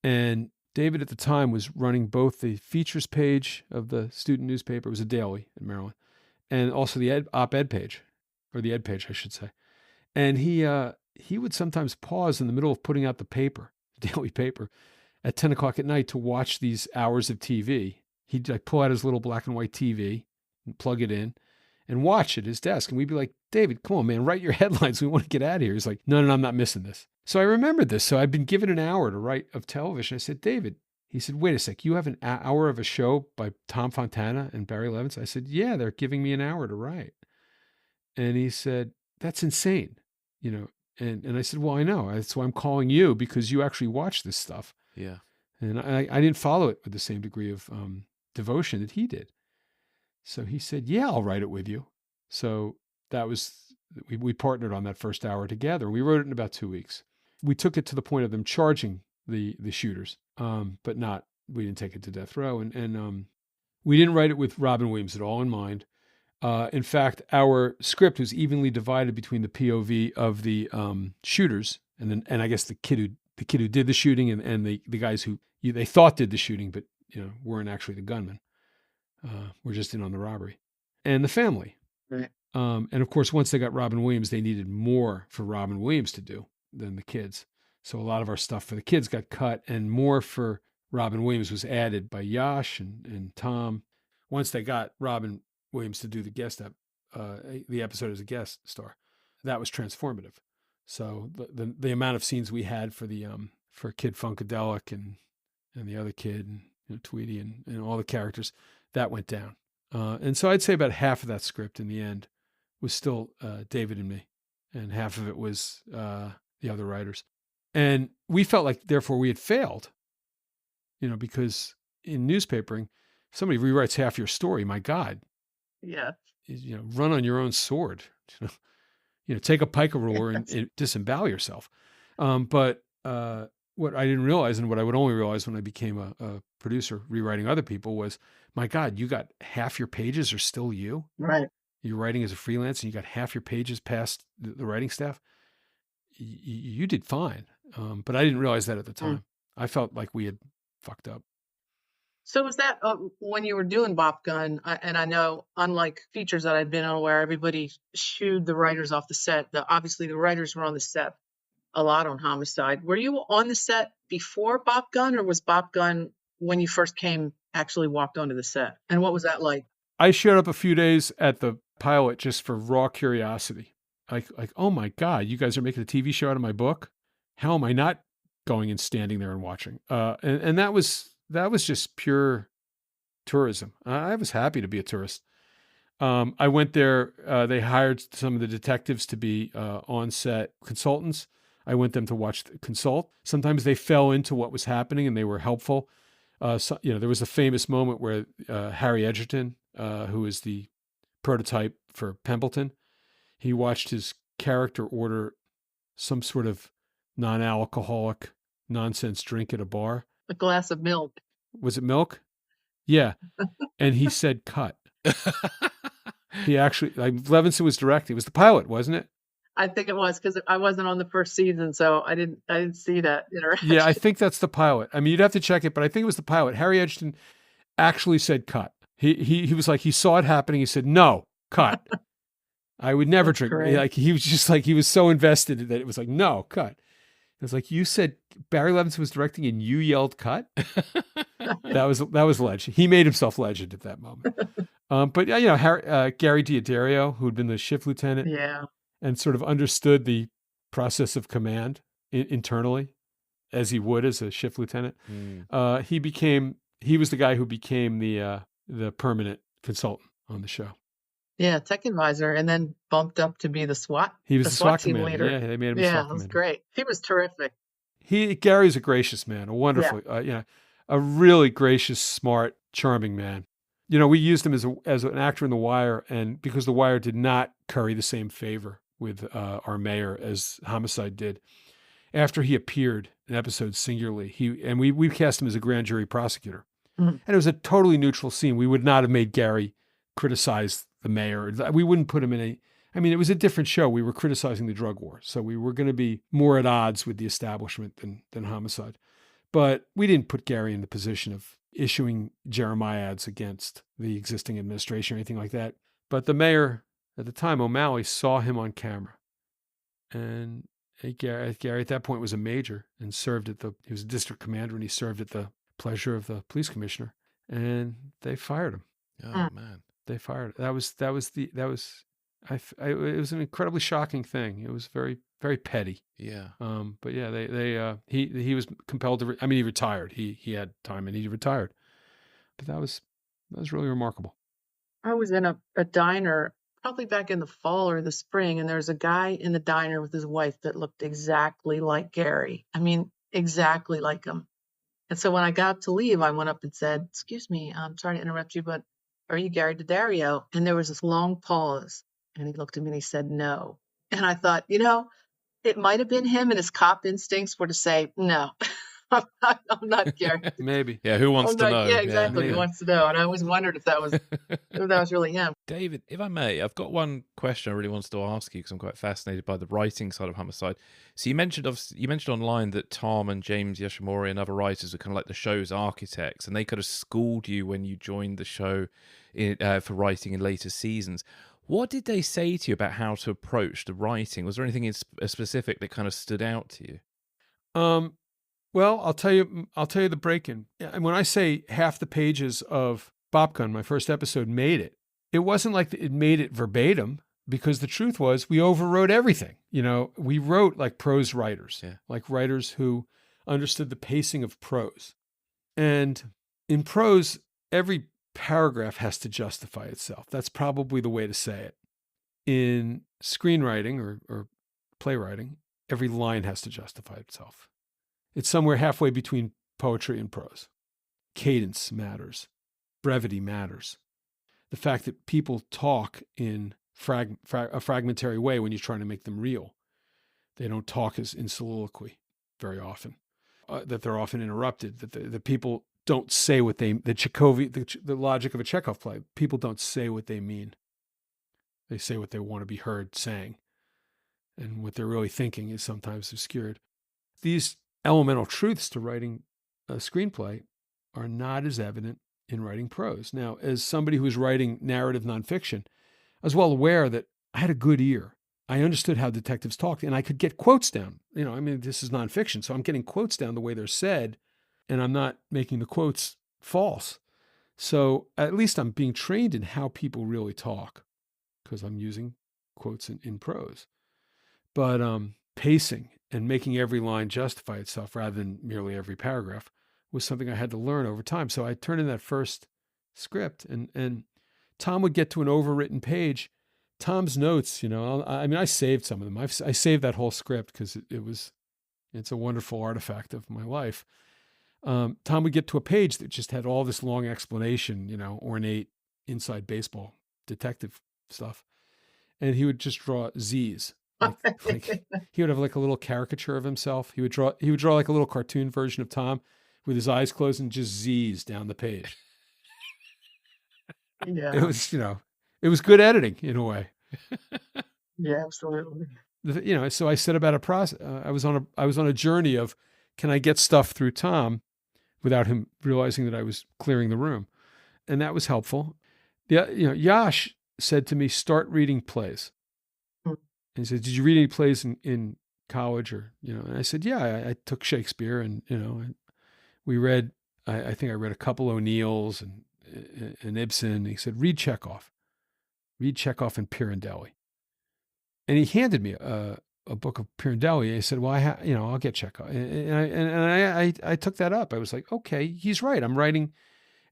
And David at the time was running both the features page of the student newspaper, it was a daily in Maryland, and also the op-ed page, or the ed page, I should say. And he would sometimes pause in the middle of putting out the paper, the daily paper, at 10 o'clock at night to watch these hours of TV. He'd pull out his little black and white TV and plug it in and watch at his desk. And we'd be like, David, come on, man, write your headlines. We want to get out of here. He's like, no, I'm not missing this. So I remembered this. So I'd been given an hour to write of television. I said, David, he said, wait a sec, you have an hour of a show by Tom Fontana and Barry Levinson? I said, yeah, they're giving me an hour to write. And he said, that's insane, And I said, well, I know. That's why I'm calling you, because you actually watch this stuff. Yeah. And I didn't follow it with the same degree of devotion that he did. So he said, yeah, I'll write it with you. So that was, we partnered on that first hour together. We wrote it in about 2 weeks. We took it to the point of them charging the shooters, but we didn't take it to death row. And we didn't write it with Robin Williams at all in mind. In fact, our script was evenly divided between the POV of the shooters and I guess the kid who did the shooting and the guys who they thought did the shooting, but weren't actually the gunmen. Were just in on the robbery, and the family. Right. And of course, once they got Robin Williams, they needed more for Robin Williams to do than the kids. So a lot of our stuff for the kids got cut, and more for Robin Williams was added by Yash and Tom. Once they got Robin Williams to do the episode as a guest star, that was transformative. So the amount of scenes we had for Kid Funkadelic and the other kid and Tweety and all the characters, that went down. And so I'd say about half of that script in the end was still David and me, and half of it was the other writers. And we felt like, therefore, we had failed, because in newspapering, if somebody rewrites half your story, my God, Yeah. Run on your own sword, take a pica ruler and disembowel yourself. But what I didn't realize, and what I would only realize when I became a producer rewriting other people, was, my God, you got half your pages are still you. Right. You're writing as a freelance, and you got half your pages past the writing staff. You did fine, but I didn't realize that at the time. I felt like we had fucked up. So was that when you were doing Bop Gun, and I know, unlike features that I'd been on where everybody shooed the writers off the set, obviously the writers were on the set a lot on Homicide. Were you on the set before Bop Gun, or was Bop Gun when you first came, actually walked onto the set? And what was that like? I showed up a few days at the pilot just for raw curiosity. Like, oh my God, you guys are making a TV show out of my book? How am I not going and standing there and watching? And that was just pure tourism. I was happy to be a tourist. I went there. They hired some of the detectives to be on-set consultants. I went them to consult. Sometimes they fell into what was happening and they were helpful. There was a famous moment where Harry Edgerton, who is the prototype for Pembleton, he watched his character order some sort of non-alcoholic nonsense drink at a bar. A glass of milk. Was it milk? Yeah. And he said, cut. He actually, like, Levinson was directing. It was the pilot, wasn't it? I think it was because I wasn't on the first season, so I didn't see that interaction. Yeah, I think that's the pilot. I mean, you'd have to check it, but I think it was the pilot. Harry Edgerton actually said cut. He was like, he saw it happening. He said, no, cut. I would never That's drink. great. Like, he was just like, he was so invested that it was like, no, cut. It was like, you said Barry Levinson was directing and you yelled cut. That was legend. He made himself legend at that moment. But yeah, you know, Gary Diodario, who had been the shift lieutenant, Yeah. and sort of understood the process of command internally, as he would as a shift lieutenant. He was the guy who became the permanent consultant on the show. Yeah, tech advisor, and then bumped up to be the SWAT. He was the SWAT team commander. leader. Yeah, they made him Yeah, SWAT it was commander. great. He was terrific. Gary's a gracious man, a wonderful, a really gracious, smart, charming man. You know, we used him as an actor in The Wire, and because The Wire did not curry the same favor with our mayor as Homicide did, after he appeared in episodes singularly, we cast him as a grand jury prosecutor, and it was a totally neutral scene. We would not have made Gary criticize the mayor. We wouldn't put him in it was a different show. We were criticizing the drug war, so we were going to be more at odds with the establishment than Homicide. But we didn't put Gary in the position of issuing jeremiads against the existing administration or anything like that. But the mayor at the time, O'Malley, saw him on camera. And Gary at that point was a major and he was a district commander, and he served at the pleasure of the police commissioner. And they fired him. Oh, man. They fired. It was an incredibly shocking thing. It was very, very petty. Yeah. But yeah, he was compelled to. He retired. He had time and he retired. But that was really remarkable. I was in a diner probably back in the fall or the spring, and there was a guy in the diner with his wife that looked exactly like Gary. I mean, exactly like him. And so when I got up to leave, I went up and said, "Excuse me, I'm sorry to interrupt you, but are you Gary Diodario?" And there was this long pause, and he looked at me and he said, "No." And I thought, it might have been him, and his cop instincts were to say, "No, I'm not Gary." Maybe. Yeah, who wants to know? Yeah, exactly. Yeah. Who wants to know? And I always wondered if that was really him. David, if I may, I've got one question I really wanted to ask you because I'm quite fascinated by the writing side of Homicide. So you mentioned online that Tom and James Yoshimori and other writers were kind of like the show's architects, and they could have schooled you when you joined the show for writing in later seasons. What did they say to you about how to approach the writing? Was there anything in specific that kind of stood out to you? Well, I'll tell you the break-in. And when I say half the pages of Bopgun, my first episode, made it, it wasn't like it made it verbatim, because the truth was we overwrote everything. We wrote like prose writers, like writers who understood the pacing of prose. And in prose, every paragraph has to justify itself. That's probably the way to say it. In screenwriting or playwriting, every line has to justify itself. It's somewhere halfway between poetry and prose. Cadence matters. Brevity matters. The fact that people talk in a fragmentary way when you're trying to make them real. They don't talk as in soliloquy very often. That they're often interrupted. That the people don't say what the logic of a Chekhov play. People don't say what they mean. They say what they want to be heard saying. And what they're really thinking is sometimes obscured. These elemental truths to writing a screenplay are not as evident in writing prose. Now, as somebody who was writing narrative nonfiction, I was well aware that I had a good ear. I understood how detectives talked, and I could get quotes down. This is nonfiction, so I'm getting quotes down the way they're said, and I'm not making the quotes false. So at least I'm being trained in how people really talk, because I'm using quotes in prose. But pacing and making every line justify itself rather than merely every paragraph was something I had to learn over time. So I turned in that first script, and Tom would get to an overwritten page. Tom's notes, I saved some of them. I saved that whole script because it's a wonderful artifact of my life. Tom would get to a page that just had all this long explanation, ornate inside baseball detective stuff. And he would just draw Z's. Like he would have like a little caricature of himself. He would draw like a little cartoon version of Tom with his eyes closed and just Z's down the page. Yeah. It was, It was good editing in a way. Yeah, absolutely. So I set about a process. I was on a journey of, can I get stuff through Tom without him realizing that I was clearing the room? And that was helpful. Yeah, Yash said to me, start reading plays. Mm. And he said, did you read any plays in college and I said, yeah, I took Shakespeare and, we read, I think I read a couple O'Neills and Ibsen. And he said, read Chekhov and Pirandelli. And he handed me a book of Pirandelli. And he said, well, I'll get Chekhov. And I took that up. I was like, okay, he's right. I'm writing.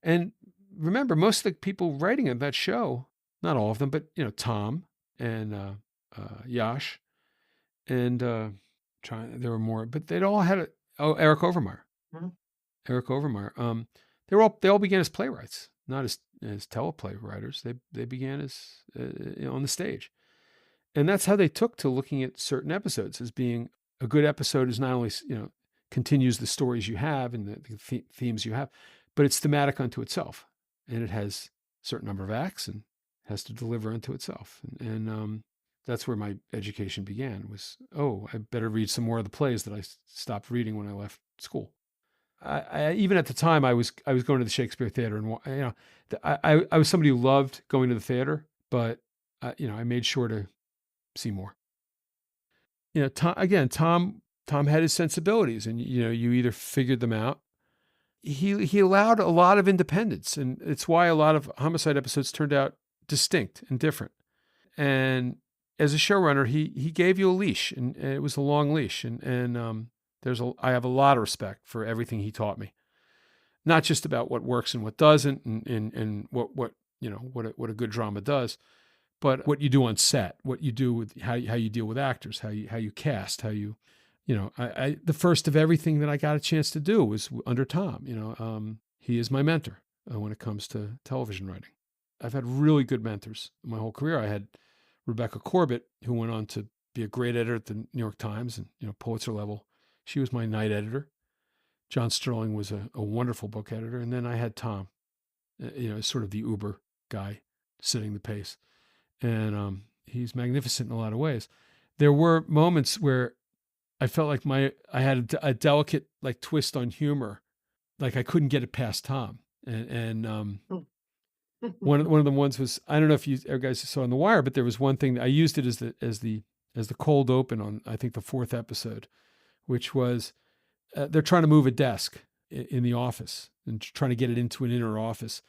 And remember, most of the people writing in that show, not all of them, but, Tom and Yash and there were more, but they'd all had Eric Overmyer. Mhm. Eric Overmyer. They all began as playwrights, not as teleplay writers. They began as on the stage. And that's how they took to looking at certain episodes as being a good episode is not only, continues the stories you have and the themes you have, but it's thematic unto itself. And it has a certain number of acts and has to deliver unto itself. And that's where my education began was, I better read some more of the plays that I stopped reading when I left school. I even at the time I was going to the Shakespeare Theater and, I was somebody who loved going to the theater, but, I made sure to see more. Tom had his sensibilities and, you either figured them out. He allowed a lot of independence, and it's why a lot of Homicide episodes turned out distinct and different. And as a showrunner, he gave you a leash, and it was a long leash. And I have a lot of respect for everything he taught me, not just about what works and what doesn't, and what a good drama does, but what you do on set, what you do with how you deal with actors, how you cast, how you. The first of everything that I got a chance to do was under Tom. He is my mentor when it comes to television writing. I've had really good mentors my whole career. I had Rebecca Corbett, who went on to be a great editor at the New York Times and, Pulitzer level. She was my night editor. John Sterling was a wonderful book editor. And then I had Tom, sort of the Uber guy setting the pace. And he's magnificent in a lot of ways. There were moments where I felt like I had a delicate like twist on humor, like I couldn't get it past Tom. And one of the ones was, I don't know if you guys saw on The Wire, but there was one thing that I used it as the cold open on I think the 4th episode, which was they're trying to move a desk in the office and trying to get it into an inner office,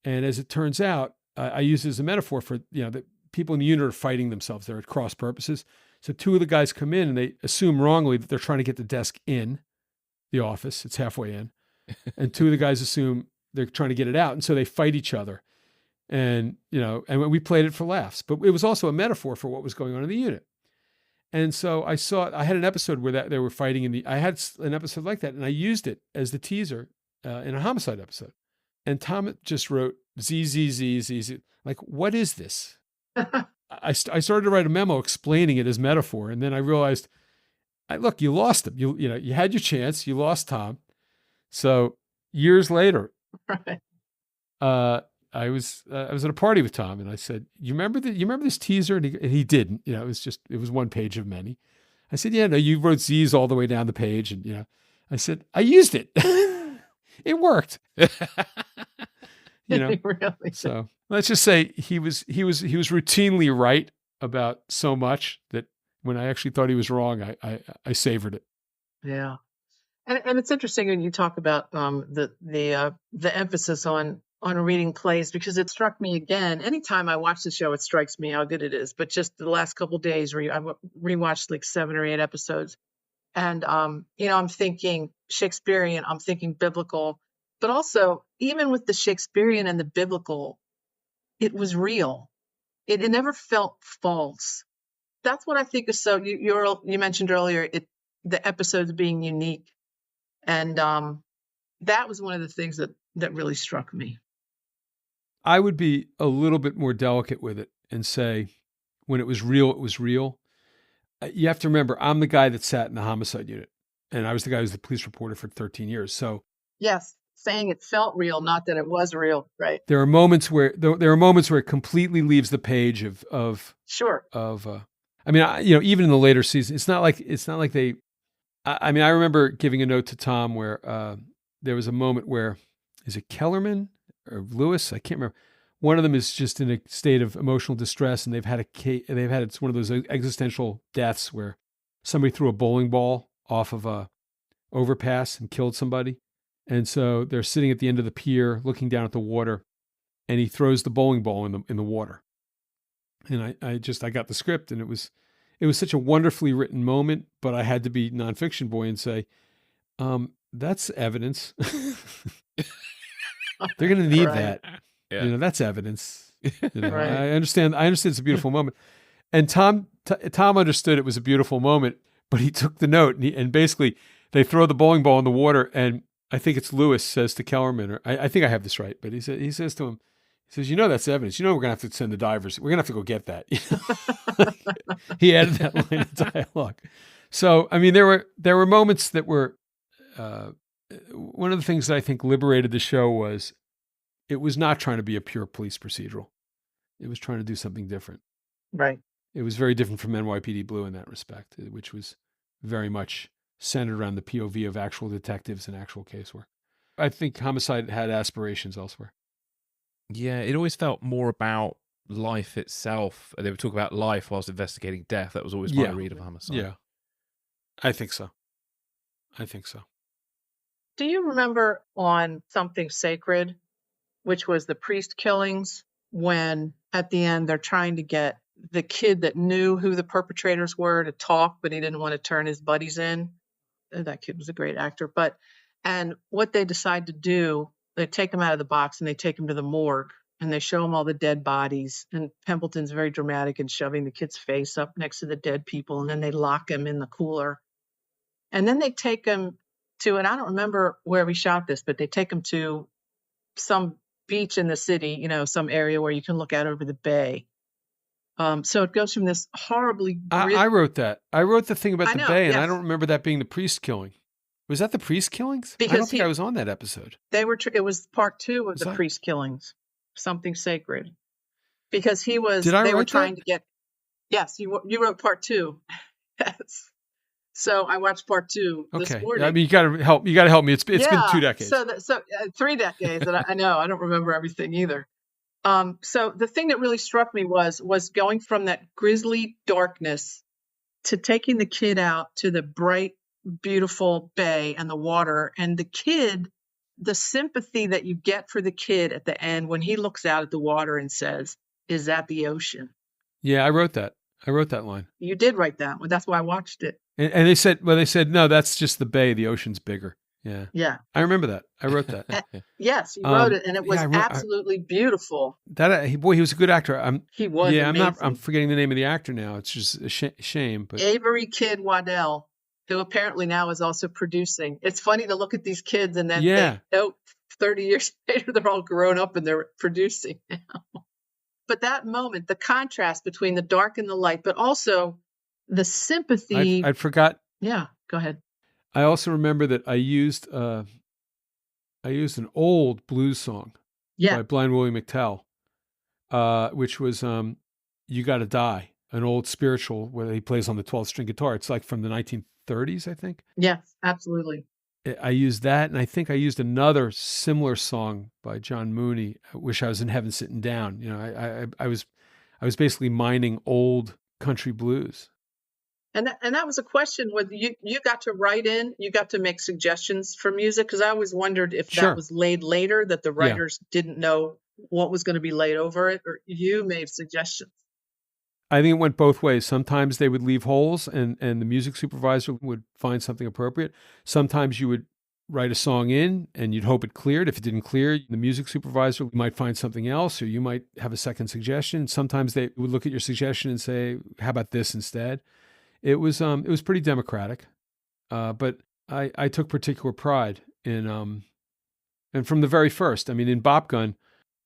and as it turns out, I use it as a metaphor for that people in the unit are fighting themselves. They're at cross purposes. So 2 of the guys come in and they assume wrongly that they're trying to get the desk in the office. It's halfway in. And 2 of the guys assume they're trying to get it out. And so they fight each other. And, and we played it for laughs, but it was also a metaphor for what was going on in the unit. And so I had an episode where they were fighting I had an episode like that, and I used it as the teaser in a Homicide episode. And Tom just wrote Z, Z, Z, Z, Z. Like, what is this? I started to write a memo explaining it as metaphor, and then I realized, look, you lost him. You had your chance. You lost Tom. So years later, Right. I was at a party with Tom, and I said, "You remember this teaser?" And he didn't. It was one page of many. I said, "Yeah, no, you wrote Z's all the way down the page," and I said, "I used it. It worked." Really? So let's just say he was routinely right about so much that when I actually thought he was wrong, I savored it. Yeah. And it's interesting when you talk about the emphasis on reading plays, because it struck me again. Anytime I watch the show, it strikes me how good it is. But just the last couple of days, I rewatched like 7 or 8 episodes, and I'm thinking Shakespearean, I'm thinking biblical, but also even with the Shakespearean and the biblical, it was real. It never felt false. That's what I think is so. You mentioned earlier the episodes being unique. And that was one of the things that really struck me. I would be a little bit more delicate with it and say, when it was real, it was real. You have to remember, I'm the guy that sat in the homicide unit, and I was the guy who was the police reporter for 13 years. So Yes. saying it felt real, not that it was real, right? There are moments where it completely leaves the page of Sure. I mean, even in the later season, it's not like they. I mean, I remember giving a note to Tom where there was a moment where, is it Kellerman or Lewis? I can't remember. One of them is just in a state of emotional distress, and it's one of those existential deaths where somebody threw a bowling ball off of a overpass and killed somebody. And so they're sitting at the end of the pier looking down at the water, and he throws the bowling ball in the water. And I got the script, and it was such a wonderfully written moment, but I had to be nonfiction boy and say, that's evidence. They're going to need that. Yeah. That's evidence. Right. I understand it's a beautiful moment. And Tom understood it was a beautiful moment, but he took the note and basically they throw the bowling ball in the water, and I think it's Lewis says to Kellerman, or I think I have this right, but he says to him, he says, that's evidence. We're going to have to send the divers. We're going to have to go get that. He added that line of dialogue. So, I mean, there were moments that were, one of the things that I think liberated the show was it was not trying to be a pure police procedural. It was trying to do something different. Right. It was very different from NYPD Blue in that respect, which was very much centered around the POV of actual detectives and actual casework. I think Homicide had aspirations elsewhere. Yeah, it always felt more about life itself. They would talk about life whilst investigating death. That was always my read of Homicide. Yeah, I think so. Do you remember on Something Sacred, which was the priest killings, when at the end they're trying to get the kid that knew who the perpetrators were to talk, but he didn't want to turn his buddies in? That kid was a great actor. And what they decide to do, they take him out of the box and they take him to the morgue and they show him all the dead bodies. And Templeton's very dramatic in shoving the kid's face up next to the dead people. And then they lock him in the cooler. And then they take him to, and I don't remember where we shot this, but they take him to some beach in the city, some area where you can look out over the bay. So it goes from this horribly. I wrote that. I wrote the thing about the bay, and yes. I don't remember that being the priest killing. Was that the priest killings? Because I don't think I was on that episode. It was part 2 of the priest killings, Something Sacred, because he was. Did I they write were trying that? to get. Yes, you wrote part 2. Yes. So I watched part 2 this morning. I mean, you got to help me. It's been 2 decades. So 3 decades, and I know I don't remember everything either. So the thing that really struck me was going from that grisly darkness to taking the kid out to the bright, beautiful bay and the water, and the kid, the sympathy that you get for the kid at the end when he looks out at the water and says, "Is that the ocean?" Yeah, I wrote that. I wrote that line. You did write that. Well, that's why I watched it. And they said, no, that's just the bay. The ocean's bigger. Yeah. Yeah. I remember that. I wrote that. Yes, you wrote it, and it was absolutely beautiful. He was a good actor. He was. Yeah, amazing. I'm forgetting the name of the actor now. It's just a shame. But Avery Kidd Waddell, who apparently now is also producing. It's funny to look at these kids and then 30 years later, they're all grown up and they're producing now. But that moment, the contrast between the dark and the light, but also the sympathy. I forgot. Yeah, go ahead. I also remember that I used an old blues song by Blind Willie McTell, which was "You Gotta Die," an old spiritual where he plays on the 12-string guitar. It's like from the 1930s, I think. Yes, absolutely. I used that, and I think I used another similar song by John Mooney. I Wish I Was in Heaven Sitting Down. I was basically mining old country blues. And that was a question whether you got to write in, you got to make suggestions for music, because I always wondered if that was laid later, that the writers didn't know what was going to be laid over it, or you made suggestions. I think it went both ways. Sometimes they would leave holes and the music supervisor would find something appropriate. Sometimes you would write a song in and you'd hope it cleared. If it didn't clear, the music supervisor might find something else, or you might have a second suggestion. Sometimes they would look at your suggestion and say, how about this instead? It was pretty democratic. But I took particular pride in, and from the very first, I mean, in Bop Gun,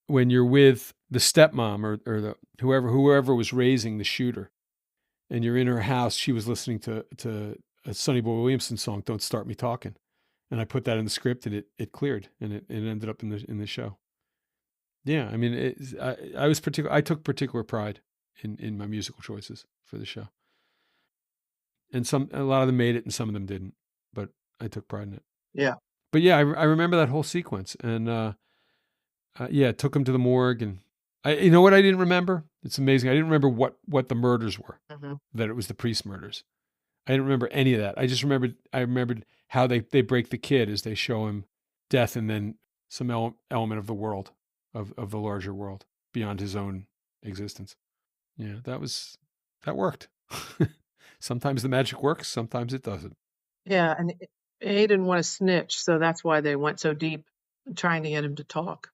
when you're with the stepmom or the whoever was raising the shooter, and you're in her house, she was listening to a Sonny Boy Williamson song, "Don't Start Me Talking," And I put that in the script, and it cleared, and it ended up in the show. Yeah, I mean, I took particular pride in my musical choices for the show, and a lot of them made it, and some of them didn't, but I took pride in it. Yeah. But yeah, I remember that whole sequence, and yeah, it took him to the morgue, and you know what I didn't remember? It's amazing. I didn't remember what the murders were. Mm-hmm. That it was the priest murders. I didn't remember any of that. I remembered how they break the kid as they show him death, and then some element of the world, of the larger world beyond his own existence. Yeah, that worked. Sometimes the magic works, sometimes it doesn't. Yeah, and he didn't want to snitch, so that's why they went so deep trying to get him to talk.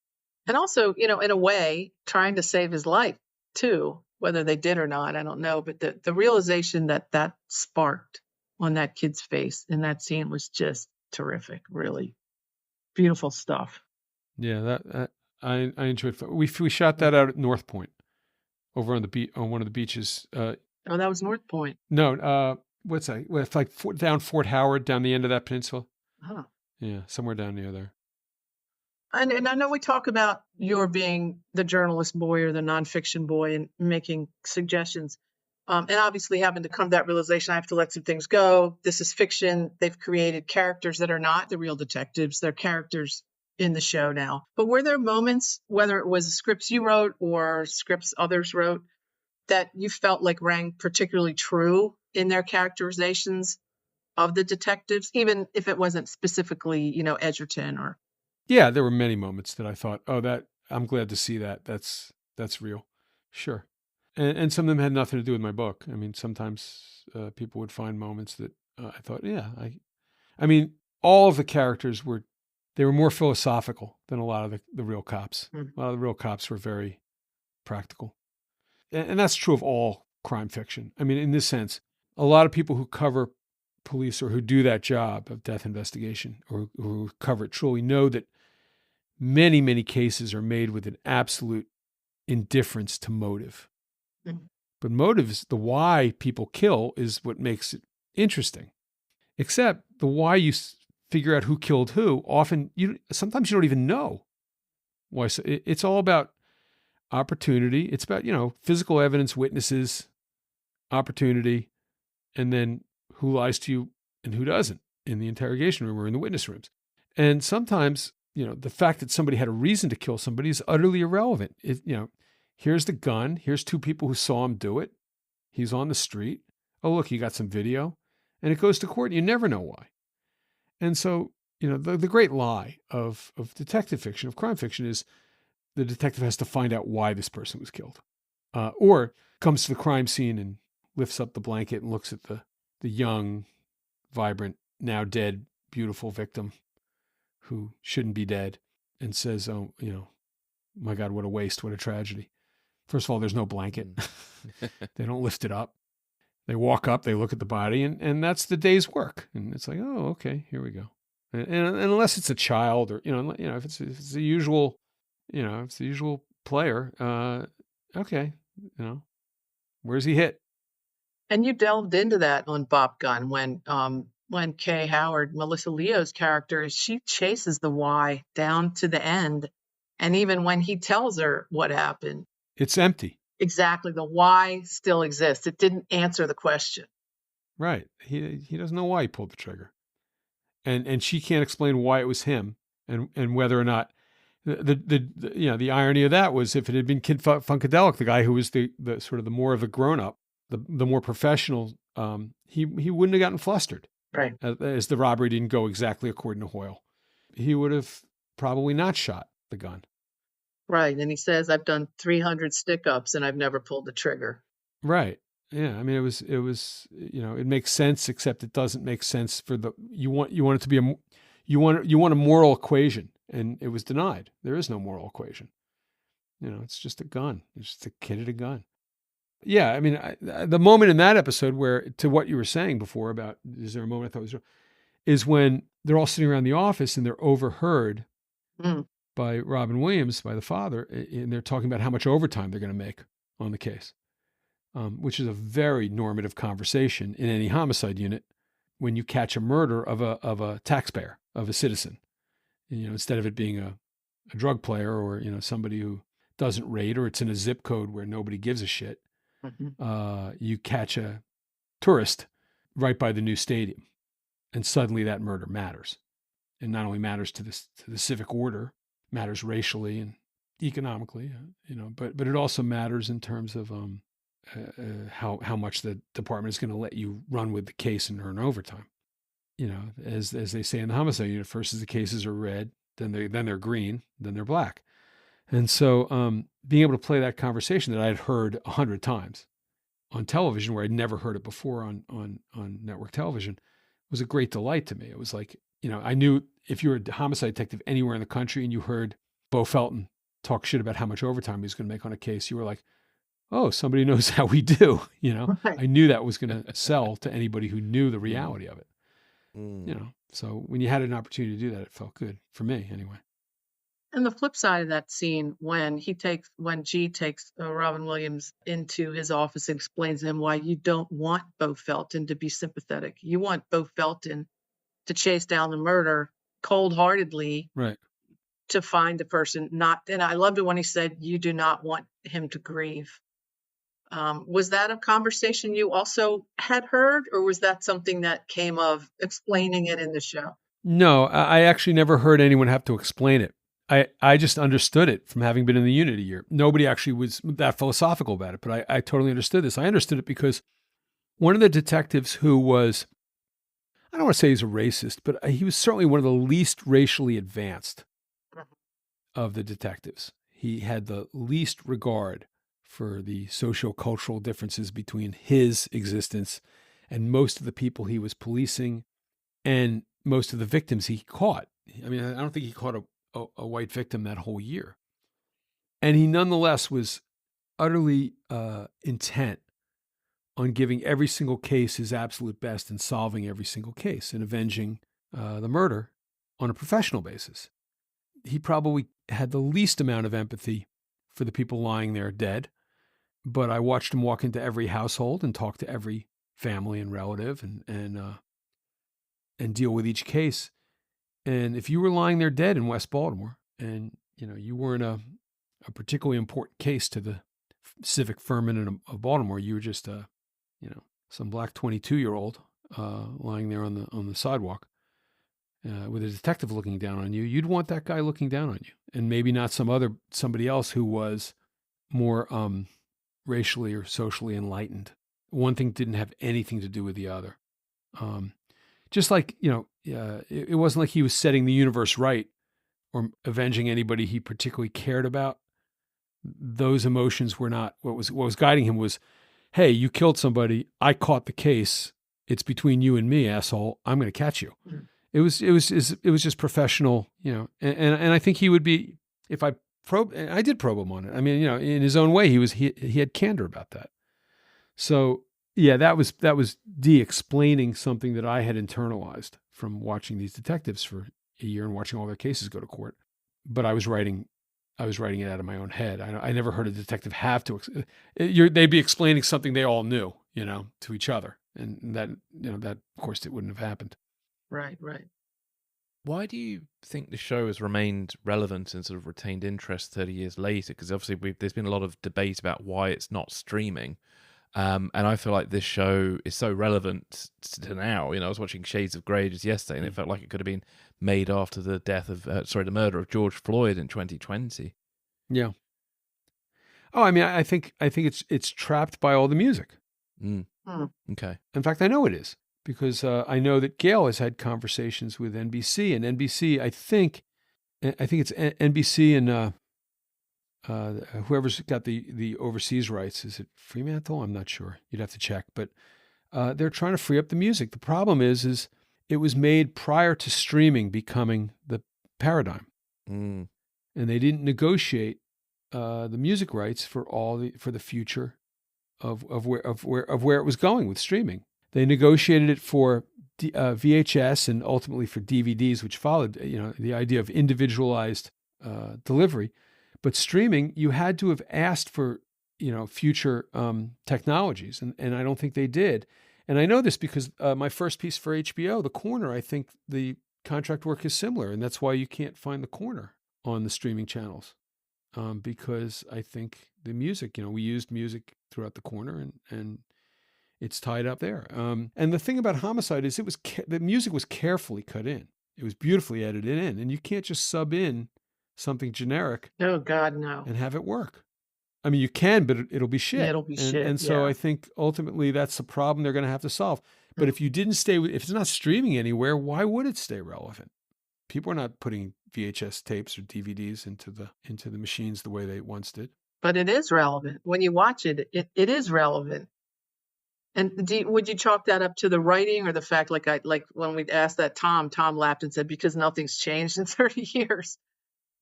And also, in a way, trying to save his life too. Whether they did or not, I don't know. But the realization that sparked on that kid's face in that scene was just terrific. Really beautiful stuff. Yeah, that I enjoyed. We shot that out at North Point, over on one of the beaches. Oh, that was North Point. No, what's that? Well, it's like down Fort Howard, down the end of that peninsula. Huh. Yeah, somewhere down near there. And I know we talk about your being the journalist boy or the nonfiction boy and making suggestions. And obviously having to come to that realization, I have to let some things go. This is fiction. They've created characters that are not the real detectives. They're characters in the show now. But were there moments, whether it was scripts you wrote or scripts others wrote, that you felt like rang particularly true in their characterizations of the detectives, even if it wasn't specifically, Edgerton or... Yeah, there were many moments that I thought, oh, I'm glad to see that. That's real. Sure. And some of them had nothing to do with my book. I mean, sometimes people would find moments that I thought, yeah, I mean, all of the characters were more philosophical than a lot of the real cops. Mm. A lot of the real cops were very practical. And that's true of all crime fiction. I mean, in this sense, a lot of people who cover police or who do that job of death investigation or who cover it truly know that many, many cases are made with an absolute indifference to motive. Mm. But motive is the why people kill is what makes it interesting. Except the why you figure out who killed who, sometimes you don't even know why. So it's all about opportunity. It's about, physical evidence, witnesses, opportunity, and then who lies to you and who doesn't in the interrogation room or in the witness rooms. And sometimes, the fact that somebody had a reason to kill somebody is utterly irrelevant. Here's the gun. Here's two people who saw him do it. He's on the street. Oh, look, you got some video. And it goes to court. And you never know why. And so, the great lie of detective fiction, of crime fiction, is the detective has to find out why this person was killed. Or comes to the crime scene and lifts up the blanket and looks at the young, vibrant, now dead, beautiful victim who shouldn't be dead and says, oh, my God, what a waste, what a tragedy. First of all, there's no blanket. They don't lift it up. They walk up, they look at the body, and that's the day's work. And it's like, oh, okay, here we go. And unless it's a child or, if it's the usual, if it's the usual player, okay, where's he hit? And you delved into that on Bop Gun when Kay Howard, Melissa Leo's character, she chases the why down to the end. And even when he tells her what happened, it's empty. Exactly. The why still exists. It didn't answer the question. Right. He doesn't know why he pulled the trigger. And she can't explain why it was him and whether or not the irony of that was if it had been Kid Funkadelic, the guy who was the sort of the more of a grown up, the more professional, he wouldn't have gotten flustered. Right. As the robbery didn't go exactly according to Hoyle. He would have probably not shot the gun. Right. And he says, I've done 300 stick-ups and I've never pulled the trigger. Right. Yeah. I mean, it was, it makes sense, except it doesn't make sense for you want it to be you want a moral equation, and it was denied. There is no moral equation. It's just a gun. It's just a kid at a gun. Yeah. I mean, the moment in that episode where, to what you were saying before about, is there a moment I thought was real, is when they're all sitting around the office and they're overheard by Robin Williams, by the father, and they're talking about how much overtime they're going to make on the case, which is a very normative conversation in any homicide unit. when you catch a murder of a taxpayer, of a citizen. Instead of it being a drug player or somebody who doesn't rate, or it's in a zip code where nobody gives a shit. You catch a tourist right by the new stadium, and suddenly that murder matters, and not only matters to the civic order, matters racially and economically, but it also matters in terms of how much the department is going to let you run with the case and earn overtime. As they say in the homicide unit, first is the cases are red, then they're green, then they're black. And so being able to play that conversation that I had heard 100 times on television, where I'd never heard it before on network television, was a great delight to me. It was like, I knew if you were a homicide detective anywhere in the country and you heard Bo Felton talk shit about how much overtime he was going to make on a case, you were like, oh, somebody knows how we do. Right. I knew that was going to sell to anybody who knew the reality of it. So when you had an opportunity to do that, it felt good for me anyway. And the flip side of that scene, when G takes Robin Williams into his office and explains to him why you don't want Bo Felton to be sympathetic. You want Bo Felton to chase down the murder cold-heartedly, right, to find the person. And I loved it when he said, you do not want him to grieve. Was that a conversation you also had heard, or was that something that came of explaining it in the show? No, I actually never heard anyone have to explain it. I just understood it from having been in the unit a year. Nobody actually was that philosophical about it, but I totally understood this. I understood it because one of the detectives who was, I don't want to say he's a racist, but he was certainly one of the least racially advanced of the detectives. He had the least regard for the sociocultural differences between his existence and most of the people he was policing and most of the victims he caught. I mean, I don't think he caught a white victim that whole year. And he nonetheless was utterly intent on giving every single case his absolute best and solving every single case and avenging the murder on a professional basis. He probably had the least amount of empathy for the people lying there dead, but I watched him walk into every household and talk to every family and relative and deal with each case. And if you were lying there dead in West Baltimore and, you weren't a particularly important case to the civic firmament of Baltimore, you were just some black 22-year-old lying there on the sidewalk with a detective looking down on you, you'd want that guy looking down on you, and maybe not somebody else who was more racially or socially enlightened. One thing didn't have anything to do with the other. Just like, it wasn't like he was setting the universe right or avenging anybody he particularly cared about. Those emotions were not what was guiding him. Was, hey, you killed somebody. I caught the case. It's between you and me, asshole. I'm going to catch you. Mm. It was just professional, and I think he would be, if I did probe him on it. I mean, in his own way, he had candor about that. So yeah, that was de-explaining something that I had internalized from watching these detectives for a year and watching all their cases go to court. But I was writing it out of my own head. I never heard a detective have to. They'd be explaining something they all knew, to each other, and that that of course it wouldn't have happened. Right. Why do you think the show has remained relevant and sort of retained interest 30 years later? Because obviously there's been a lot of debate about why it's not streaming. And I feel like this show is so relevant to now. I was watching Shades of Grey just yesterday, and it felt like it could have been made after the the murder of George Floyd in 2020. Yeah. Oh, I mean, I think it's trapped by all the music. Mm. Okay. In fact, I know it is, because I know that Gail has had conversations with NBC, and NBC, I think it's NBC and whoever's got the overseas rights. Is it Fremantle? I'm not sure. You'd have to check. But they're trying to free up the music. The problem is it was made prior to streaming becoming the paradigm, and they didn't negotiate the music rights for the future of where it was going with streaming. They negotiated it for VHS and ultimately for DVDs, which followed. The idea of individualized delivery. But streaming, you had to have asked for, future technologies, and I don't think they did. And I know this because my first piece for HBO, The Corner, I think the contract work is similar. And that's why you can't find The Corner on the streaming channels. Because I think the music, we used music throughout The Corner and it's tied up there. And the thing about Homicide is the music was carefully cut in. It was beautifully edited in. And you can't just sub in something generic. Oh, God, no. And have it work. I mean, you can, but it'll be shit. It'll be shit. And so I think ultimately that's the problem they're going to have to solve. But if you didn't if it's not streaming anywhere, why would it stay relevant? People are not putting VHS tapes or DVDs into the machines the way they once did. But it is relevant. When you watch it, it is relevant. And would you chalk that up to the writing or the fact, like when we asked that Tom laughed and said, because nothing's changed in 30 years.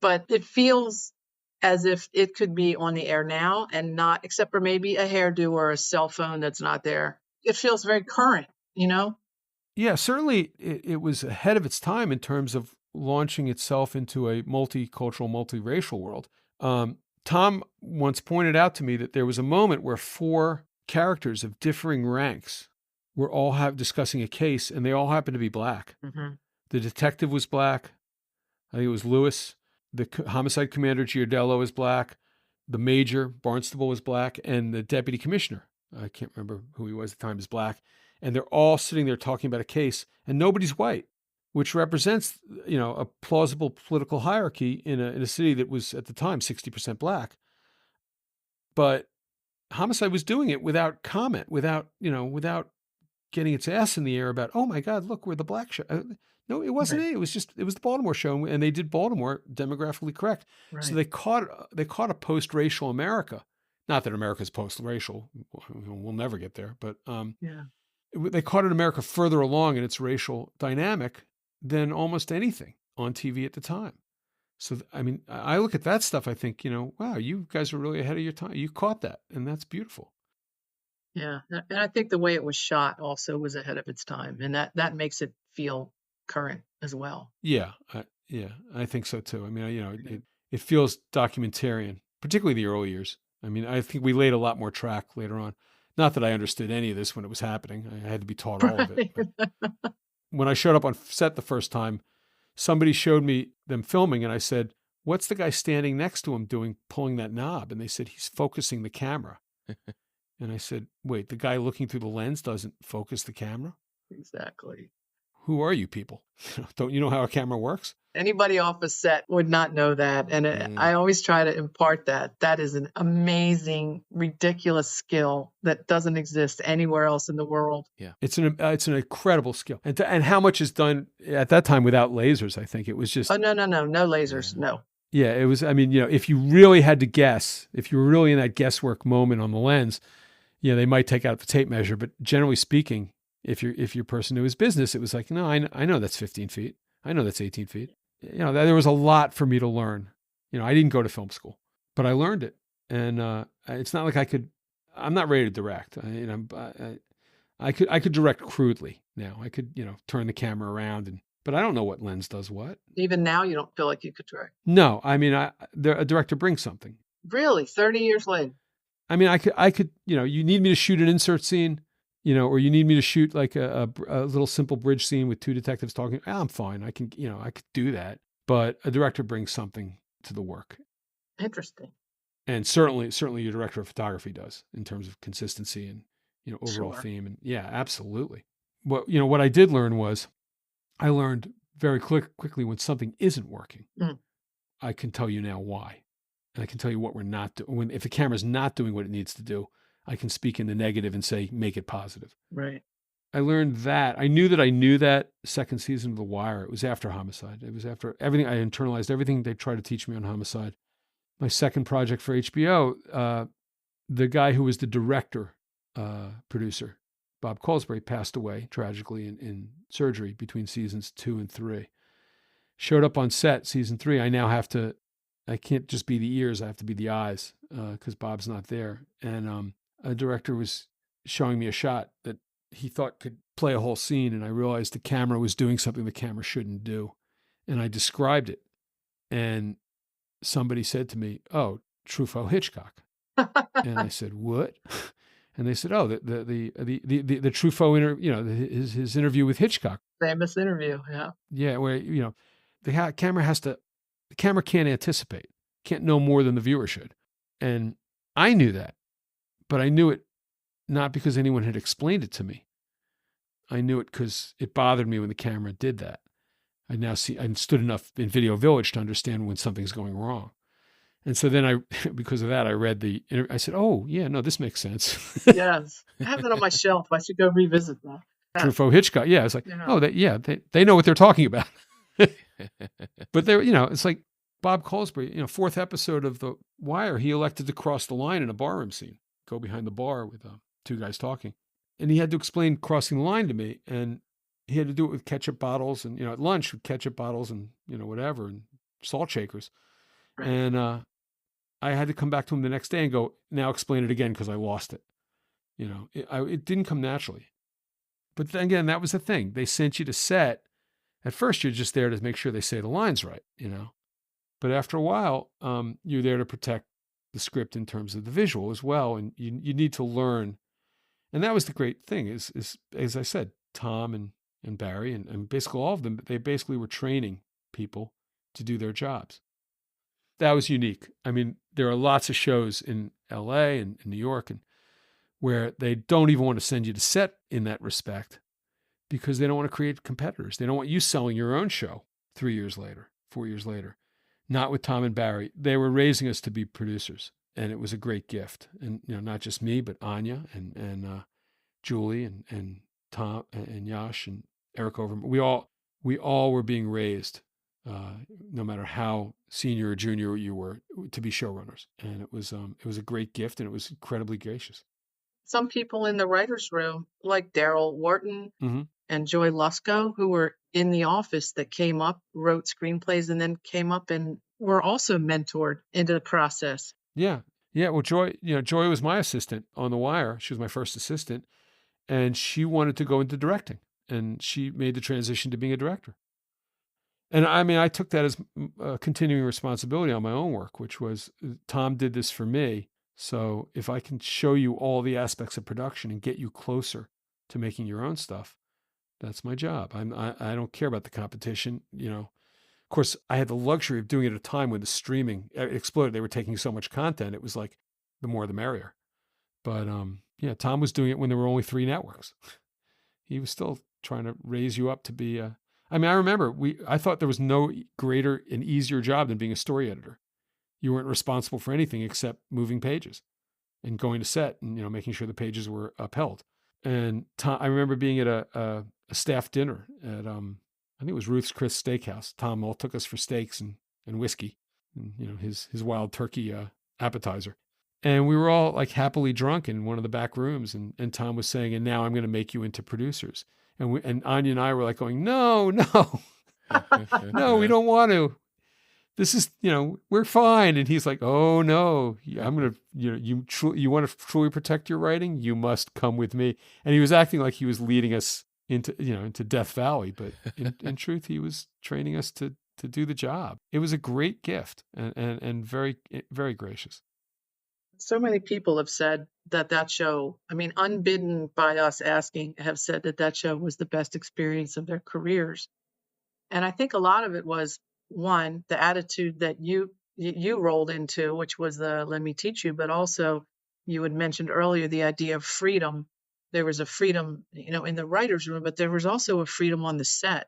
But it feels as if it could be on the air now and not, except for maybe a hairdo or a cell phone that's not there. It feels very current, Yeah, certainly it was ahead of its time in terms of launching itself into a multicultural, multiracial world. Tom once pointed out to me that there was a moment where 4 characters of differing ranks were all discussing a case, and they all happened to be Black. Mm-hmm. The detective was Black. I think it was Lewis. The homicide commander, Giardello, is Black. The major, Barnstable, was Black. And the deputy commissioner, I can't remember who he was at the time, is Black. And they're all sitting there talking about a case, and nobody's white, which represents, a plausible political hierarchy in a city that was at the time 60% Black. But Homicide was doing it without comment, without getting its ass in the air about, oh my God, look, we're the Black show. No, it wasn't. Right. It was the Baltimore show, and they did Baltimore demographically correct. Right. So they caught a post-racial America. Not that America's post-racial. We'll never get there, but they caught an America further along in its racial dynamic than almost anything on TV at the time. So, I mean, I look at that stuff, I think, wow, you guys are really ahead of your time. You caught that, and that's beautiful. Yeah, and I think the way it was shot also was ahead of its time, and that makes it feel current as well. Yeah, I think so too. I mean, it feels documentarian, particularly the early years. I mean, I think we laid a lot more track later on. Not that I understood any of this when it was happening. I had to be taught all of it. When I showed up on set the first time, somebody showed me them filming, and I said, "What's the guy standing next to him doing, pulling that knob?" And they said, "He's focusing the camera." And I said, "Wait, the guy looking through the lens doesn't focus the camera?" Exactly. Who are you people? Don't you know how a camera works? Anybody off a set would not know that. And I always try to impart that. That is an amazing, ridiculous skill that doesn't exist anywhere else in the world. Yeah, it's an incredible skill. And how much is done at that time without lasers, I think. It was just... Oh, no lasers, no. Yeah, it was, I mean, if you really had to guess, if you were really in that guesswork moment on the lens, they might take out the tape measure. But generally speaking, if you're a person who is business, it was like, no, I know that's 15 feet. I know that's 18 feet. There was a lot for me to learn. I didn't go to film school, but I learned it. And it's not like I'm not ready to direct. I could direct crudely now. I could, turn the camera around, but I don't know what lens does what. Even now, you don't feel like you could direct? No, I mean, a director brings something. Really? 30 years later? I mean, I could, you need me to shoot an insert scene, or you need me to shoot like a little simple bridge scene with 2 detectives talking. I'm fine. I can, I could do that. But a director brings something to the work. Interesting. And certainly your director of photography does in terms of consistency and, overall theme. And yeah, absolutely. What I did learn was I learned very quickly when something isn't working. I can tell you now why. And I can tell you what we're not doing. If the camera's not doing what it needs to do, I can speak in the negative and say, make it positive. Right. I learned that. I knew that second season of The Wire. It was after Homicide. It was after everything. I internalized everything they tried to teach me on Homicide. My second project for HBO, the guy who was the director, producer, Bob Colesbury, passed away tragically in surgery between seasons 2 and 3. Showed up on set, season 3. I can't just be the ears. I have to be the eyes because Bob's not there. And a director was showing me a shot that he thought could play a whole scene. And I realized the camera was doing something the camera shouldn't do. And I described it. And somebody said to me, "Oh, Truffaut Hitchcock." And I said, "What?" And they said, "Oh, the Truffaut his interview with Hitchcock, Famous interview. Yeah. yeah, where the camera can't anticipate, can't know more than the viewer should." And I knew that, but I knew it not because anyone had explained it to me. I knew it because it bothered me when the camera did that. I stood enough in Video Village to understand when something's going wrong. And so then because of that, I read I said, "Oh, yeah, no, this makes sense." Yes. I have it on my shelf. I should go revisit that. Truffaut, Hitchcock. Yeah. It's like, Yeah. oh, they know what they're talking about. But it's like Bob Colesbury, fourth episode of The Wire, he elected to cross the line in a barroom scene, go behind the bar with two guys talking. And he had to explain crossing the line to me. And he had to do it with ketchup bottles and, at lunch with ketchup bottles and, whatever, and salt shakers. Right. And I had to come back to him the next day and go, now explain it again because I lost it. It didn't come naturally. But then again, that was the thing. They sent you to set. At first, you're just there to make sure they say the lines right, But after a while, you're there to protect the script in terms of the visual as well. And you need to learn. And that was the great thing is as I said, Tom and Barry and basically all of them, they basically were training people to do their jobs. That was unique. I mean, there are lots of shows in LA and in New York where they don't even want to send you to set in that respect because they don't want to create competitors. They don't want you selling your own show 3 years later, 4 years later. Not with Tom and Barry. They were raising us to be producers, and it was a great gift. And not just me, but Anya and Julie and Tom and Yash and Eric Overman. We all were being raised, no matter how senior or junior you were, to be showrunners. And it was a great gift, and it was incredibly gracious. Some people in the writer's room, like Daryl Wharton Mm-hmm. and Joy Lusko, who were in the office that came up, wrote screenplays, and then came up and were also mentored into the process. Yeah. Yeah. Well, Joy was my assistant on The Wire. She was my first assistant, and she wanted to go into directing, and she made the transition to being a director. And I mean, I took that as a continuing responsibility on my own work, which was Tom did this for me. So if I can show you all the aspects of production and get you closer to making your own stuff, that's my job. I don't care about the competition. Of course, I had the luxury of doing it at a time when the streaming exploded. They were taking so much content. It was like the more the merrier. But Tom was doing it when there were only 3 networks. He was still trying to raise you up to be I remember I thought there was no greater and easier job than being a story editor. You weren't responsible for anything except moving pages and going to set and, making sure the pages were upheld. And Tom, I remember being at a staff dinner at, I think it was Ruth's Chris Steakhouse. Tom all took us for steaks and whiskey and, his wild turkey appetizer. And we were all like happily drunk in one of the back rooms. And Tom was saying, and now I'm going to make you into producers. And Anya and I were like going, no, no, we don't want to. This is, we're fine. And he's like, oh no, I'm going to, you want to truly protect your writing? You must come with me. And he was acting like he was leading us into Death Valley. But in truth, he was training us to do the job. It was a great gift and very, very gracious. So many people have said that show, unbidden by us asking, have said that show was the best experience of their careers. And I think a lot of it was, one, the attitude that you rolled into, which was the let me teach you, but also you had mentioned earlier the idea of freedom. There was a freedom, in the writer's room, but there was also a freedom on the set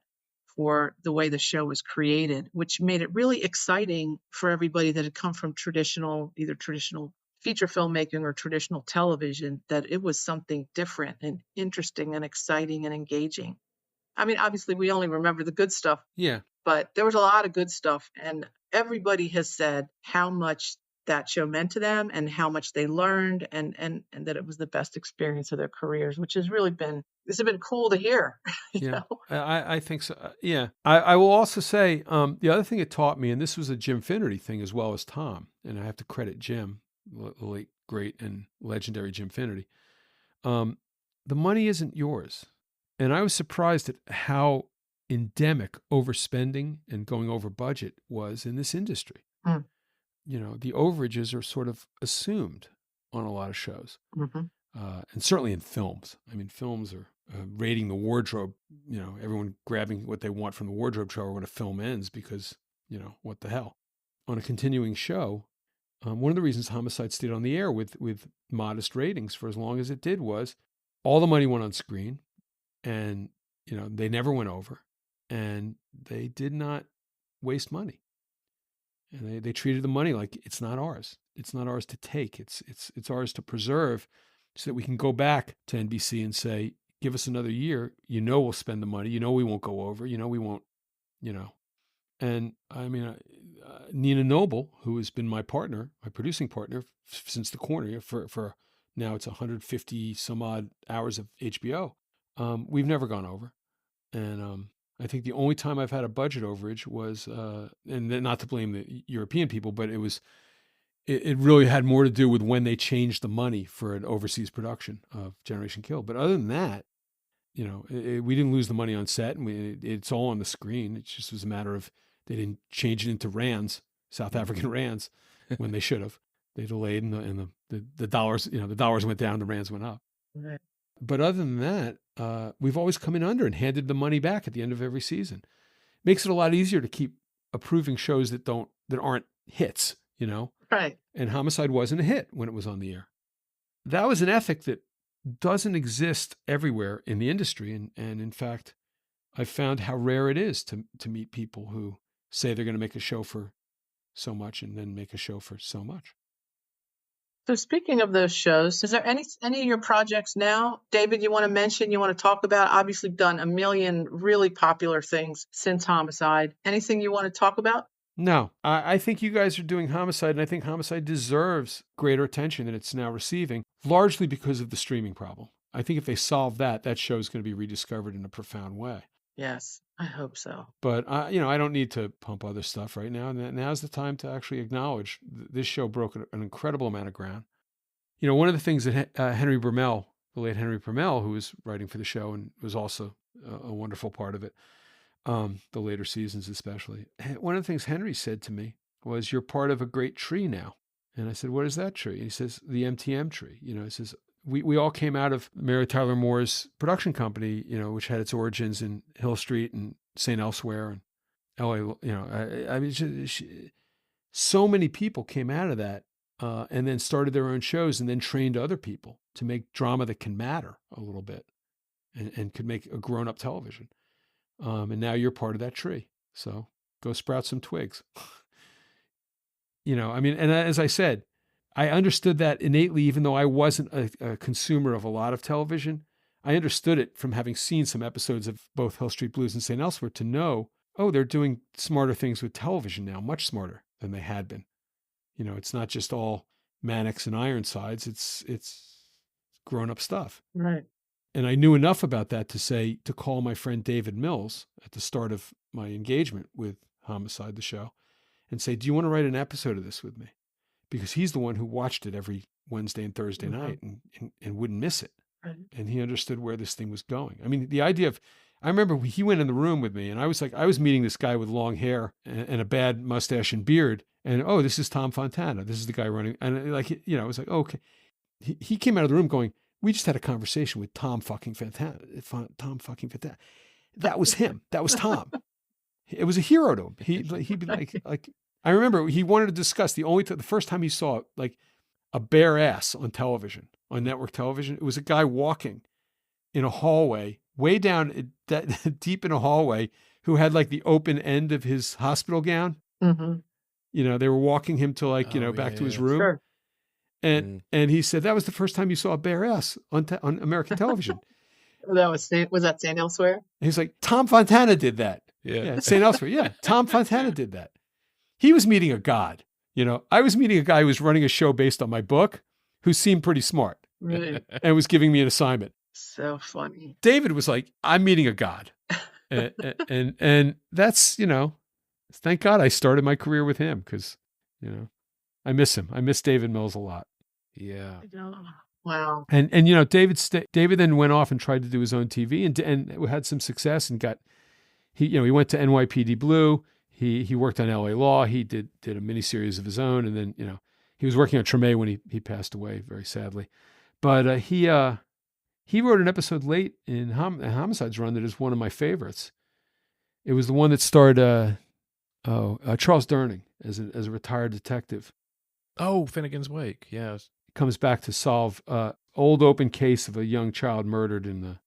for the way the show was created, which made it really exciting for everybody that had come from either traditional feature filmmaking or traditional television, that it was something different and interesting and exciting and engaging. Obviously, we only remember the good stuff. Yeah. But there was a lot of good stuff. And everybody has said how much that show meant to them and how much they learned and that it was the best experience of their careers, which has really been cool to hear. Yeah, I think so. Yeah. I will also say the other thing it taught me, and this was a Jim Finnerty thing as well as Tom, and I have to credit Jim, the late, great, and legendary Jim Finnerty. The money isn't yours. And I was surprised at how endemic overspending and going over budget was in this industry. The overages are sort of assumed on a lot of shows. Mm-hmm. and certainly in films. I mean, films are raiding the wardrobe, everyone grabbing what they want from the wardrobe drawer when a film ends because, what the hell. On a continuing show, one of the reasons Homicide stayed on the air with modest ratings for as long as it did was all the money went on screen, and they never went over, and they did not waste money, and they treated the money like it's not ours. It's not ours to take. It's ours to preserve, so that we can go back to NBC and say, give us another year. We'll spend the money. We won't go over. We won't. And I mean, Nina Noble, who has been my partner, my producing partner since The Corner for now it's 150 some odd hours of HBO. We've never gone over. And I think the only time I've had a budget overage was, and then not to blame the European people, but it really had more to do with when they changed the money for an overseas production of Generation Kill. But other than that, we didn't lose the money on set, and it's all on the screen. It just was a matter of they didn't change it into rands, South African rands, when they should have. They delayed, and the dollars, the dollars went down, the rands went up. Right. But other than that, we've always come in under and handed the money back at the end of every season. Makes it a lot easier to keep approving shows that aren't hits, Right. And Homicide wasn't a hit when it was on the air. That was an ethic that doesn't exist everywhere in the industry. And in fact, I've found how rare it is to meet people who say they're going to make a show for so much and then make a show for so much. So speaking of those shows, is there any of your projects now, David, you want to mention, you want to talk about? Obviously, you've done a million really popular things since Homicide. Anything you want to talk about? No, I think you guys are doing Homicide, and I think Homicide deserves greater attention than it's now receiving, largely because of the streaming problem. I think if they solve that show is going to be rediscovered in a profound way. Yes, I hope so. But I don't need to pump other stuff right now. Now's the time to actually acknowledge this show broke an incredible amount of ground. One of the things that Henry Brumell, the late Henry Brumell, who was writing for the show and was also a wonderful part of it, the later seasons especially. One of the things Henry said to me was, "You're part of a great tree now." And I said, "What is that tree?" And he says, "The MTM tree." He says, we all came out of Mary Tyler Moore's production company, which had its origins in Hill Street and St. Elsewhere and LA. I mean, so many people came out of that and then started their own shows and then trained other people to make drama that can matter a little bit and could make a grown-up television. And now you're part of that tree. So go sprout some twigs. I mean, and as I said, I understood that innately, even though I wasn't a consumer of a lot of television. I understood it from having seen some episodes of both Hill Street Blues and St. Elsewhere to know, they're doing smarter things with television now, much smarter than they had been. It's not just all Mannix and Ironsides. It's grown-up stuff. Right. And I knew enough about that to call my friend David Mills at the start of my engagement with Homicide, the show, and say, "Do you want to write an episode of this with me?" Because he's the one who watched it every Wednesday and Thursday night and wouldn't miss it. Right. And he understood where this thing was going. I mean, the idea of, I remember he went in the room with me and I was meeting this guy with long hair and a bad mustache and beard. And, this is Tom Fontana. This is the guy running. And I was like, okay. He came out of the room going, "We just had a conversation with Tom fucking Fontana. Tom fucking Fontana." That was him. That was Tom. It was a hero to him. He'd be like, I remember he wanted to discuss the first time he saw like a bare ass on television, on network television. It was a guy walking in a hallway, way down deep in a hallway, who had like the open end of his hospital gown. Mm-hmm. They were walking him to back to his room. Sure. And he said, that was the first time you saw a bare ass on American television. Was that St. Elsewhere? And he's like, "Tom Fontana did that." Yeah. St. Elsewhere. Yeah. Tom Fontana did that. He was meeting a god. I was meeting a guy who was running a show based on my book, who seemed pretty smart Right. and was giving me an assignment. So funny. David was like, "I'm meeting a god." and that's, thank God I started my career with him because, I miss him. I miss David Mills a lot. Yeah. Wow. And David then went off and tried to do his own TV and had some success and he went to NYPD Blue. He worked on LA Law. He did a miniseries of his own. And then, he was working on Treme when he passed away, very sadly. But he wrote an episode late in Homicide's run that is one of my favorites. It was the one that starred Charles Durning as a retired detective. Oh, Finnegan's Wake. Yes. Comes back to solve old open case of a young child murdered in the.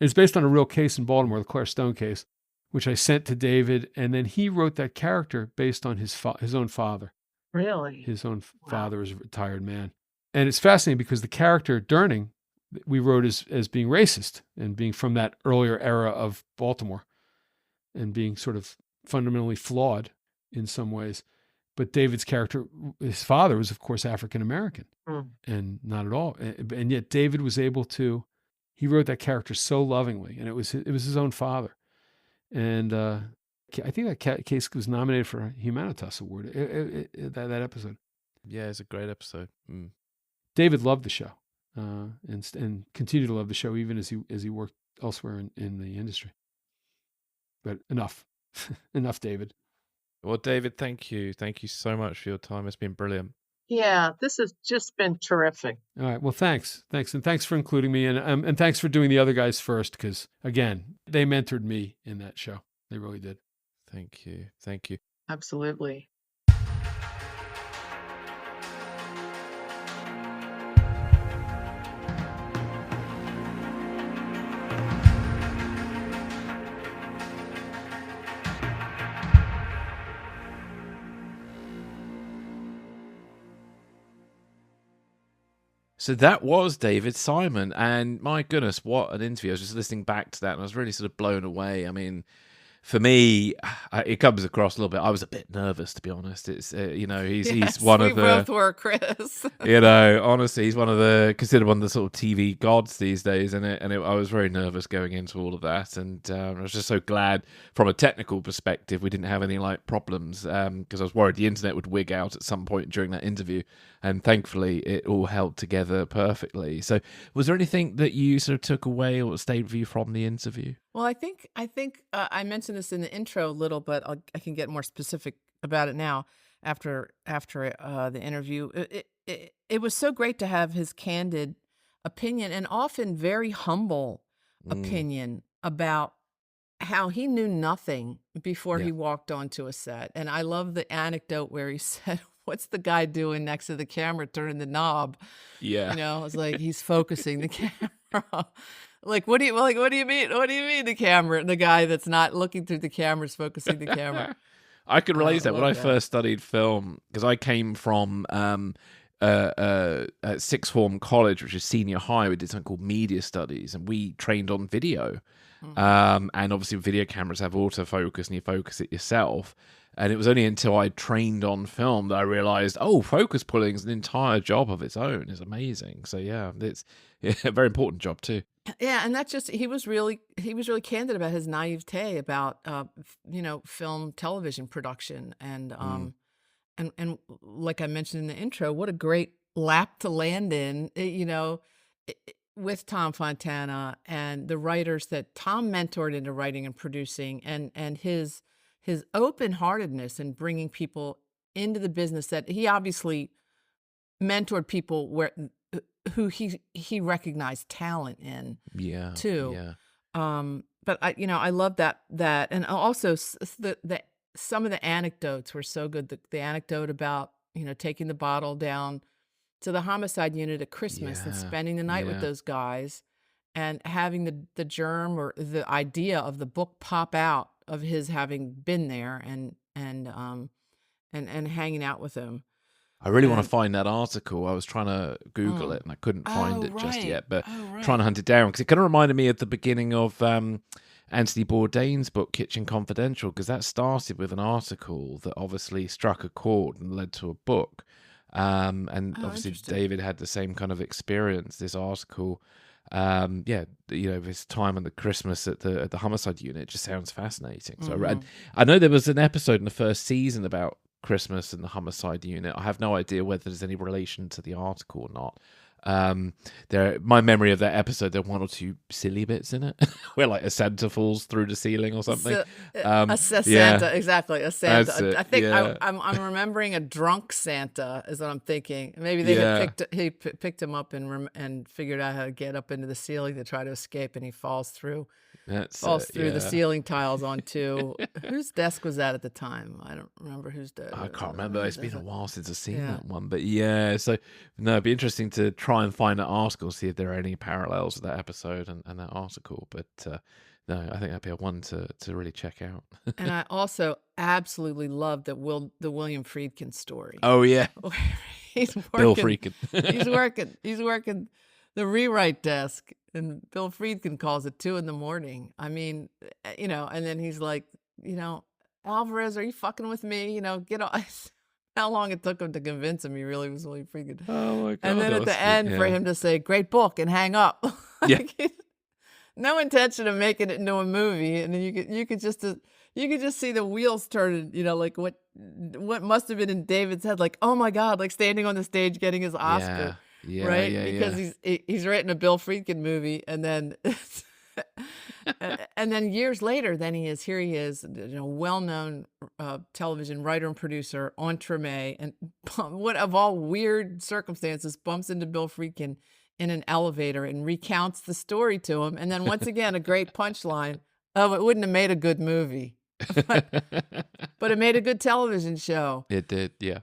It's based on a real case in Baltimore, the Claire Stone case, which I sent to David, and then he wrote that character based on his own father. Really? His own father was a retired man, and it's fascinating because the character Durning we wrote as being racist and being from that earlier era of Baltimore, and being sort of fundamentally flawed in some ways. But David's character, his father was, of course, African-American and not at all. And yet David was able to, he wrote that character so lovingly, and it was his own father. And I think that case was nominated for a Humanitas Award, that episode. Yeah, it's a great episode. Mm. David loved the show and continued to love the show even as he worked elsewhere in the industry. But enough. Enough, David. Well, David, thank you. Thank you so much for your time. It's been brilliant. Yeah, this has just been terrific. All right. Well, thanks. And thanks for including me. And thanks for doing the other guys first, because, again, they mentored me in that show. They really did. Thank you. Thank you. Absolutely. So that was David Simon, and my goodness, what an interview. I was just listening back to that, and I was really sort of blown away. I mean, for me, it comes across a little bit. I was a bit nervous, to be honest. It's he's Yes, one we of the both were, Chris. honestly, he's considered one of the sort of TV gods these days, and I was very nervous going into all of that, and I was just so glad from a technical perspective we didn't have any like problems, because I was worried the internet would wig out at some point during that interview, and thankfully it all held together perfectly. So, was there anything that you sort of took away or stayed with you from the interview? Well, I think I mentioned this in the intro a little, but I can get more specific about it now after the interview. It was so great to have his candid opinion and often very humble opinion about how he knew nothing before he walked onto a set. And I love the anecdote where he said, "What's the guy doing next to the camera turning the knob?" Yeah. It's like he's focusing the camera. What do you mean? What do you mean the camera? The guy that's not looking through the camera is focusing the camera. I could relate to that when I love that. first studied film, because I came from sixth form college, which is senior high. We did something called media studies, and we trained on video. And obviously video cameras have autofocus and you focus it yourself. And it was only until I trained on film that I realized, focus pulling is an entire job of its own. It's amazing. So yeah, it's a very important job too. Yeah, and that's just he was really candid about his naivete about film television production and like I mentioned in the intro, what a great lap to land in, with Tom Fontana and the writers that Tom mentored into writing and producing, and his open-heartedness in bringing people into the business that he obviously mentored people who he recognized talent in. Yeah. Too. Yeah. But I love that, and also the some of the anecdotes were so good. The anecdote about taking the bottle down to the homicide unit at Christmas and spending the night with those guys, and having the germ or the idea of the book pop out of his having been there and hanging out with him. I really want to find that article. I was trying to Google it and I couldn't find it just yet, but trying to hunt it down because it kind of reminded me of the beginning of Anthony Bourdain's book, Kitchen Confidential, because that started with an article that obviously struck a chord and led to a book. And obviously David had the same kind of experience, this article. His time on the Christmas at the homicide unit just sounds fascinating. So I know there was an episode in the first season about Christmas and the homicide unit. I have no idea whether there's any relation to the article or not. My memory of that episode, there are one or two silly bits in it where like a Santa falls through the ceiling or something. A yeah, Santa, exactly. A that's Santa. it. I think Yeah, I'm remembering a drunk Santa is what I'm thinking. Maybe they yeah, had picked him up and figured out how to get up into the ceiling to try to escape, and he falls through the Yeah. ciliong tiles onto whose desk was that at the time? I don't remember whose desk. I can't remember. It's been a while since I've seen Yeah. that one, but yeah. So no, it'd be interesting to try and find that article, see if there are any parallels to that episode and that article. But no, I think that'd be a one to really check out. And I also absolutely love the William Friedkin story. Oh yeah, Where he's working, Bill Friedkin. he's working the rewrite desk, and Bill Friedkin calls at 2 a.m. I mean, and then he's like, Alvarez, are you fucking with me? Get off. How long it took him to convince him he really was William Friedkin. Oh my god! And then at the end, for him to say, "Great book," and hang up. Yeah. No intention of making it into a movie, and then you could just see the wheels turning. Like what must have been in David's head, like, oh my god, like standing on the stage getting his Oscar, Yeah, right? yeah, Because he's written a Bill Friedkin movie, and then and then years later, here he is, well-known television writer and producer on Treme, and what of all weird circumstances bumps into Bill Friedkin in an elevator and recounts the story to him. And then once again, a great punchline. Oh, it wouldn't have made a good movie, but it made a good television show. It did, yeah.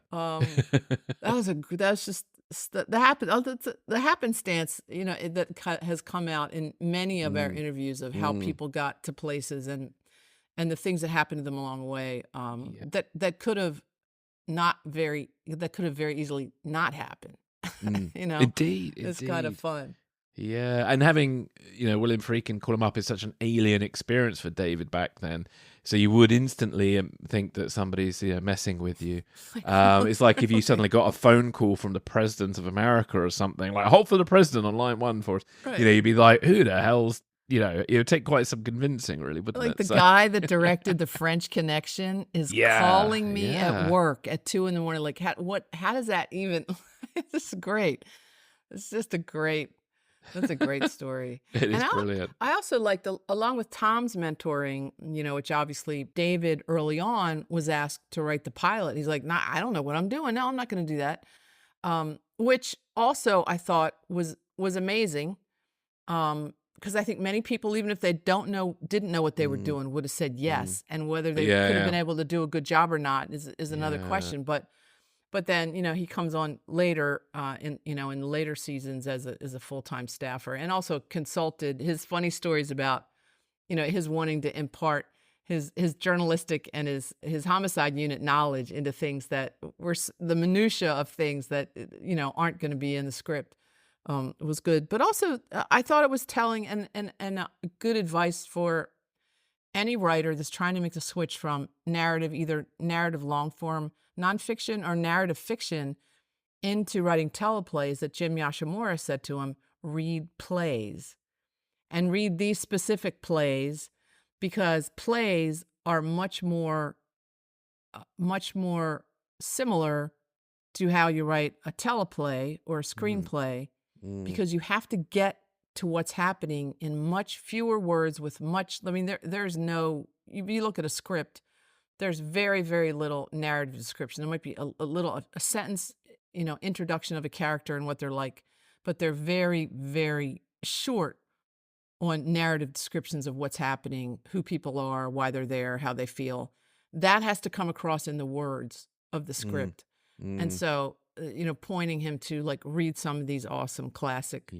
That's just the happenstance, that has come out in many of our interviews of how people got to places and the things that happened to them along the way, that could have very easily not happened. Indeed, It's kind of fun. Yeah, and having William Friedkin call him up is such an alien experience for David back then. So you would instantly think that somebody's messing with you. It's like if you suddenly got a phone call from the president of America or something, like hold for the president on line 1 for us. Right. You'd be like, who the hell's it would take quite some convincing, really, wouldn't Like it? the guy that directed The French Connection is calling me at work at 2 a.m. Like, how does that even? This is great. It's just that's a great story. It is brilliant. I also like along with Tom's mentoring, which obviously David early on was asked to write the pilot. He's like, nah, I don't know what I'm doing. No, I'm not going to do that. Which also I thought was amazing. Because I think many people, even if they didn't know what they were doing, would have said yes. And whether they could have been able to do a good job or not is another question. But then, he comes on later in the later seasons as a full-time staffer, and also consulted his funny stories about, his wanting to impart his journalistic and his homicide unit knowledge into things that were the minutia of things that, aren't going to be in the script. Was good, but also I thought it was telling and good advice for any writer that's trying to make the switch from either narrative long form nonfiction or narrative fiction into writing teleplays, that Jim Yashimura said to him, read plays and read these specific plays, because plays are much more similar to how you write a teleplay or a screenplay. Because you have to get to what's happening in much fewer words with there's no, if you look at a script, there's very, very little narrative description. There might be a sentence, introduction of a character and what they're like, but they're very, very short on narrative descriptions of what's happening, who people are, why they're there, how they feel. That has to come across in the words of the script. And so, pointing him to read some of these awesome classic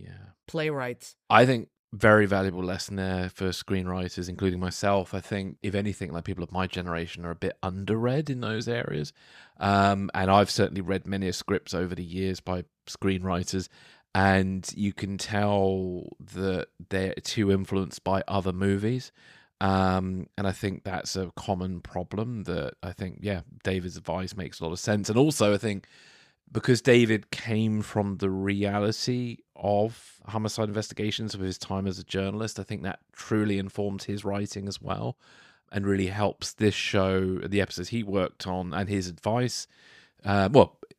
playwrights. I think very valuable lesson there for screenwriters, including myself. I think, if anything, people of my generation are a bit underread in those areas. And I've certainly read many scripts over the years by screenwriters, and you can tell that they're too influenced by other movies. And I think that's a common problem that I think, David's advice makes a lot of sense. And also, I think, because David came from the reality of homicide investigations of his time as a journalist, I think that truly informed his writing as well, and really helps this show, the episodes he worked on, and his advice.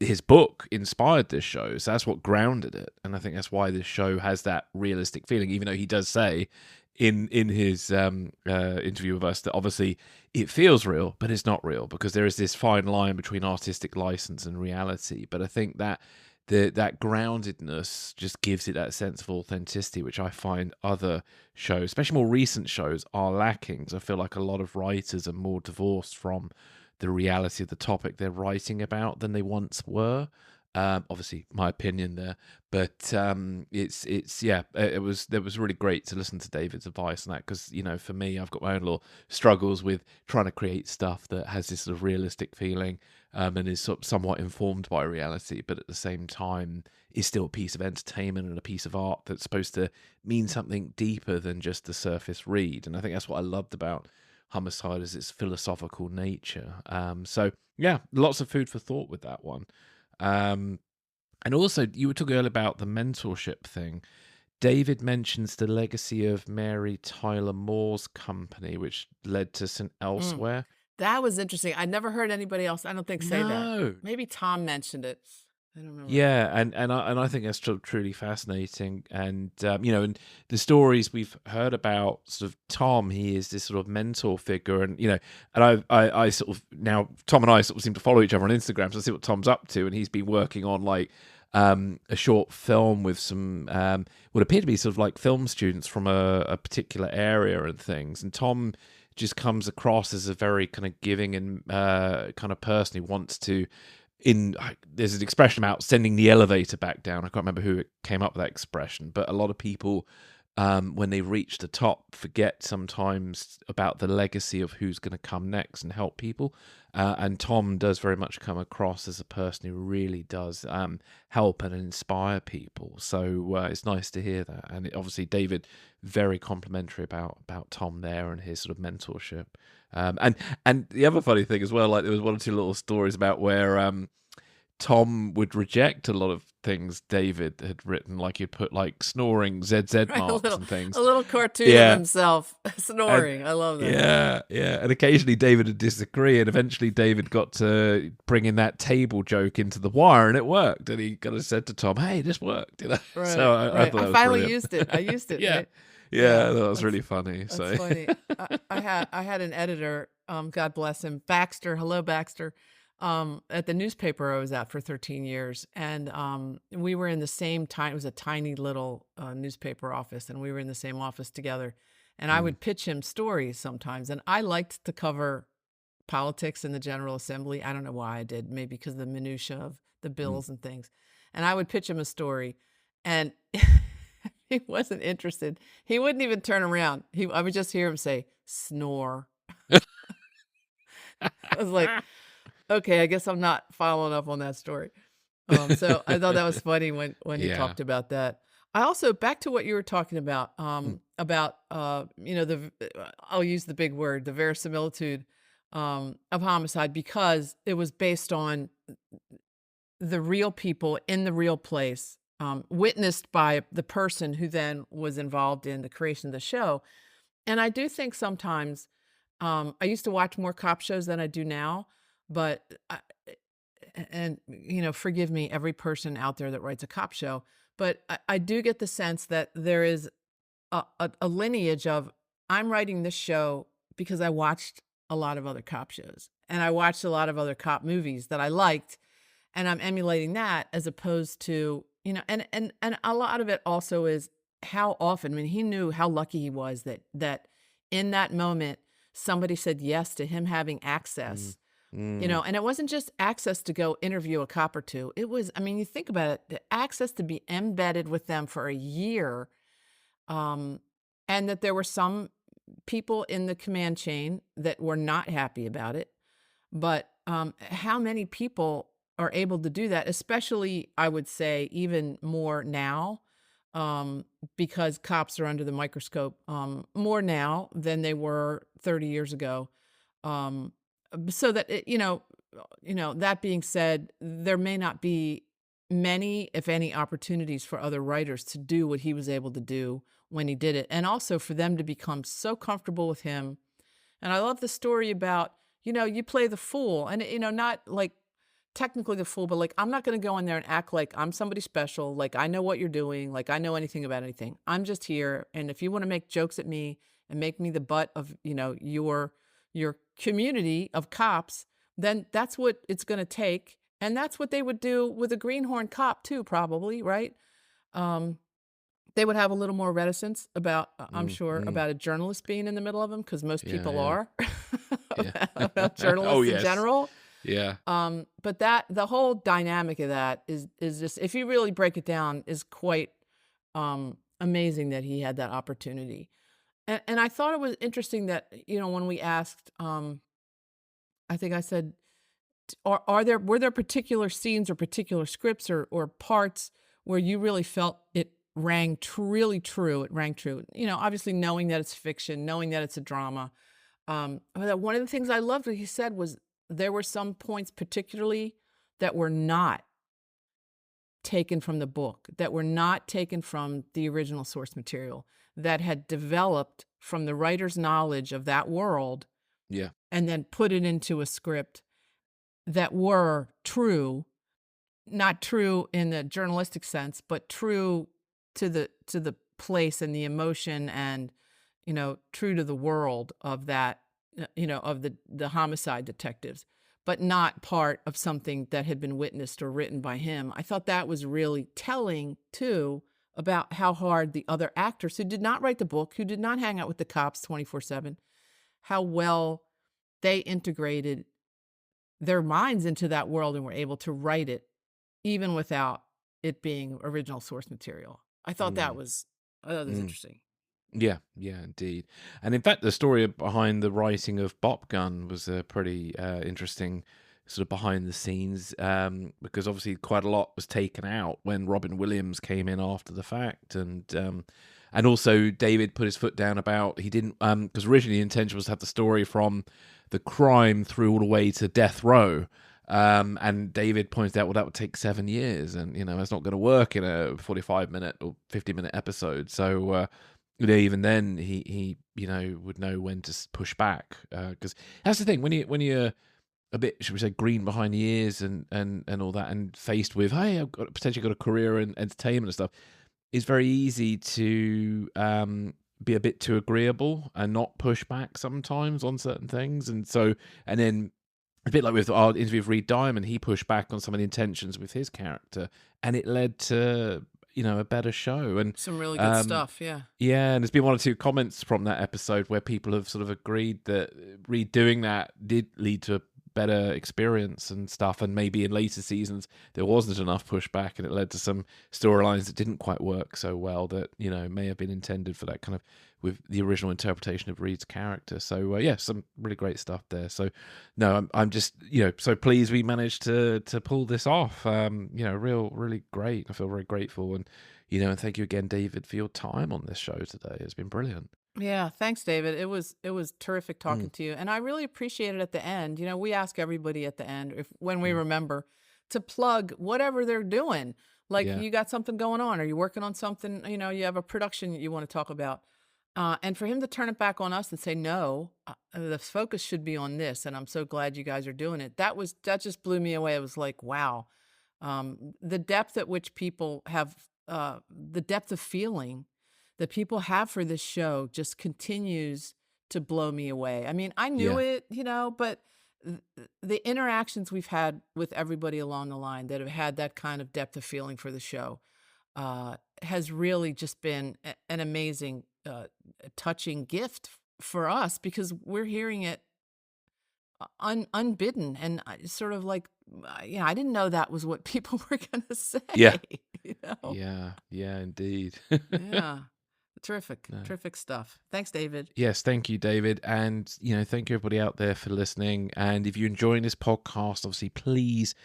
his book inspired this show, so that's what grounded it, and I think that's why this show has that realistic feeling, even though he does say in his interview with us that obviously it feels real, but it's not real, because there is this fine line between artistic license and reality. But I think that that groundedness just gives it that sense of authenticity, which I find other shows, especially more recent shows, are lacking. So I feel like a lot of writers are more divorced from the reality of the topic they're writing about than they once were. Obviously, my opinion there, but it was really great to listen to David's advice on that, because for me, I've got my own little struggles with trying to create stuff that has this sort of realistic feeling, and is sort of somewhat informed by reality, but at the same time is still a piece of entertainment and a piece of art that's supposed to mean something deeper than just the surface read. And I think that's what I loved about Homicide, is its philosophical nature. So yeah, lots of food for thought with that one. And also, you were talking earlier about the mentorship thing. David mentions the legacy of Mary Tyler Moore's company, which led to St. Elsewhere. That was interesting. I never heard anybody else, I don't think, say that. No. Maybe Tom mentioned it. I don't remember. Yeah, and I think that's truly fascinating. And and the stories we've heard about sort of Tom, he is this sort of mentor figure, and and I sort of, now Tom and I sort of seem to follow each other on Instagram, so I see what Tom's up to, and he's been working on like a short film with some what appear to be sort of like film students from a particular area and things. And Tom just comes across as a very kind of giving and kind of person who wants to. There's an expression about sending the elevator back down. I can't remember who came up with that expression, but a lot of people, when they reach the top, forget sometimes about the legacy of who's going to come next and help people. And Tom does very much come across as a person who really does help and inspire people. So it's nice to hear that. And obviously, David, very complimentary about Tom there and his sort of mentorship. And the other funny thing as well, like there was one or two little stories about where Tom would reject a lot of things David had written, like he'd put like snoring ZZ marks and things. A little cartoon of himself snoring. I love that. Yeah. And occasionally David would disagree, and eventually David got to bring in that table joke into The Wire, and it worked. And he kind of said to Tom, "Hey, this worked." Right, So I thought that was finally brilliant. used it. I used it. Yeah. Right? Yeah, that was really funny. That's So funny. I had an editor, God bless him, Baxter. Hello, Baxter. At the newspaper I was at for 13 years, and we were in the same time. It was a tiny little newspaper office, and we were in the same office together. And I would pitch him stories sometimes, and I liked to cover politics in the General Assembly. I don't know why I did, maybe because of the minutia of the bills and things. And I would pitch him a story, and he wasn't interested. He wouldn't even turn around. I would just hear him say, "Snore." I was like, okay, I guess I'm not following up on that story. So I thought that was funny when he talked about that. I also, back to what you were talking about I'll use the big word, the verisimilitude of Homicide, because it was based on the real people in the real place, witnessed by the person who then was involved in the creation of the show. And I do think sometimes, I used to watch more cop shows than I do now, but forgive me, every person out there that writes a cop show, but I do get the sense that there is a lineage of, I'm writing this show because I watched a lot of other cop shows, and I watched a lot of other cop movies that I liked, and I'm emulating that, as opposed to, and a lot of it also is how often, I mean, he knew how lucky he was that in that moment, somebody said yes to him having access. And it wasn't just access to go interview a cop or two. It was, I mean, you think about it, the access to be embedded with them for a year, and that there were some people in the command chain that were not happy about it. But how many people are able to do that, especially, I would say, even more now, because cops are under the microscope more now than they were 30 years ago. So that, that being said, there may not be many, if any, opportunities for other writers to do what he was able to do when he did it. And also for them to become so comfortable with him. And I love the story about, you play the fool, and, not like technically the fool, but like, I'm not going to go in there and act like I'm somebody special. Like I know what you're doing. Like I know anything about anything. I'm just here. And if you want to make jokes at me and make me the butt of, your community of cops, then that's what it's going to take. And that's what they would do with a greenhorn cop too, probably, right? They would have a little more reticence about, I'm sure, about a journalist being in the middle of them, because most people are about journalists in general. Yeah. But the whole dynamic of that is just, if you really break it down, is quite amazing that he had that opportunity. And I thought it was interesting that, when we asked, I think I said, were there particular scenes or particular scripts or parts where you really felt it rang really true? It rang true. Obviously knowing that it's fiction, knowing that it's a drama. But one of the things I loved what he said was there were some points particularly that were not taken from the book, that were not taken from the original source material, that had developed from the writer's knowledge of that world, and then put it into a script, that were true, not true in the journalistic sense, but true to the place and the emotion, and true to the world of that, of the homicide detectives, but not part of something that had been witnessed or written by him. I thought that was really telling too, about how hard the other actors who did not write the book, who did not hang out with the cops 24/7, how well they integrated their minds into that world and were able to write it even without it being original source material. I thought that was interesting. Yeah, indeed. And in fact, the story behind the writing of Bop Gun was a pretty interesting sort of behind the scenes, because obviously quite a lot was taken out when Robin Williams came in after the fact, and also David put his foot down about, he didn't, because originally the intention was to have the story from the crime through all the way to death row. And David pointed out, well, that would take 7 years, and that's not going to work in a 45-minute or 50-minute episode. So even then he would know when to push back, because that's the thing, when you're a bit, should we say, green behind the ears and all that, and faced with, hey, I've potentially got a career in entertainment and stuff, it's very easy to be a bit too agreeable and not push back sometimes on certain things. And then a bit like with our interview with Reed Diamond, he pushed back on some of the intentions with his character, and it led to a better show and some really good stuff. And there's been one or two comments from that episode where people have sort of agreed that Reed doing that did lead to a better experience and stuff, and maybe in later seasons there wasn't enough pushback and it led to some storylines that didn't quite work so well, that may have been intended for that kind of, with the original interpretation of Reed's character. So some really great stuff there. So no, I'm just so pleased we managed to pull this off. Really great. I feel very grateful, and and thank you again, David, for your time on this show today. It's been brilliant. Yeah, thanks, David. It was terrific talking to you, and I really appreciate it at the end. We ask everybody at the end, when we remember, to plug whatever they're doing. Like, you got something going on, or you're working on something, you have a production you want to talk about. And for him to turn it back on us and say, no, the focus should be on this, and I'm so glad you guys are doing it. That just blew me away. It was like, wow. The depth at which people have, the depth of feeling that people have for this show just continues to blow me away. I mean, I knew it, but the interactions we've had with everybody along the line that have had that kind of depth of feeling for the show has really just been an amazing, touching gift for us, because we're hearing it unbidden, and sort of like, I didn't know that was what people were going to say. Yeah, indeed. Yeah. Terrific stuff. Thanks, David. Yes, thank you, David. And, thank you everybody out there for listening. And if you're enjoying this podcast, obviously, please,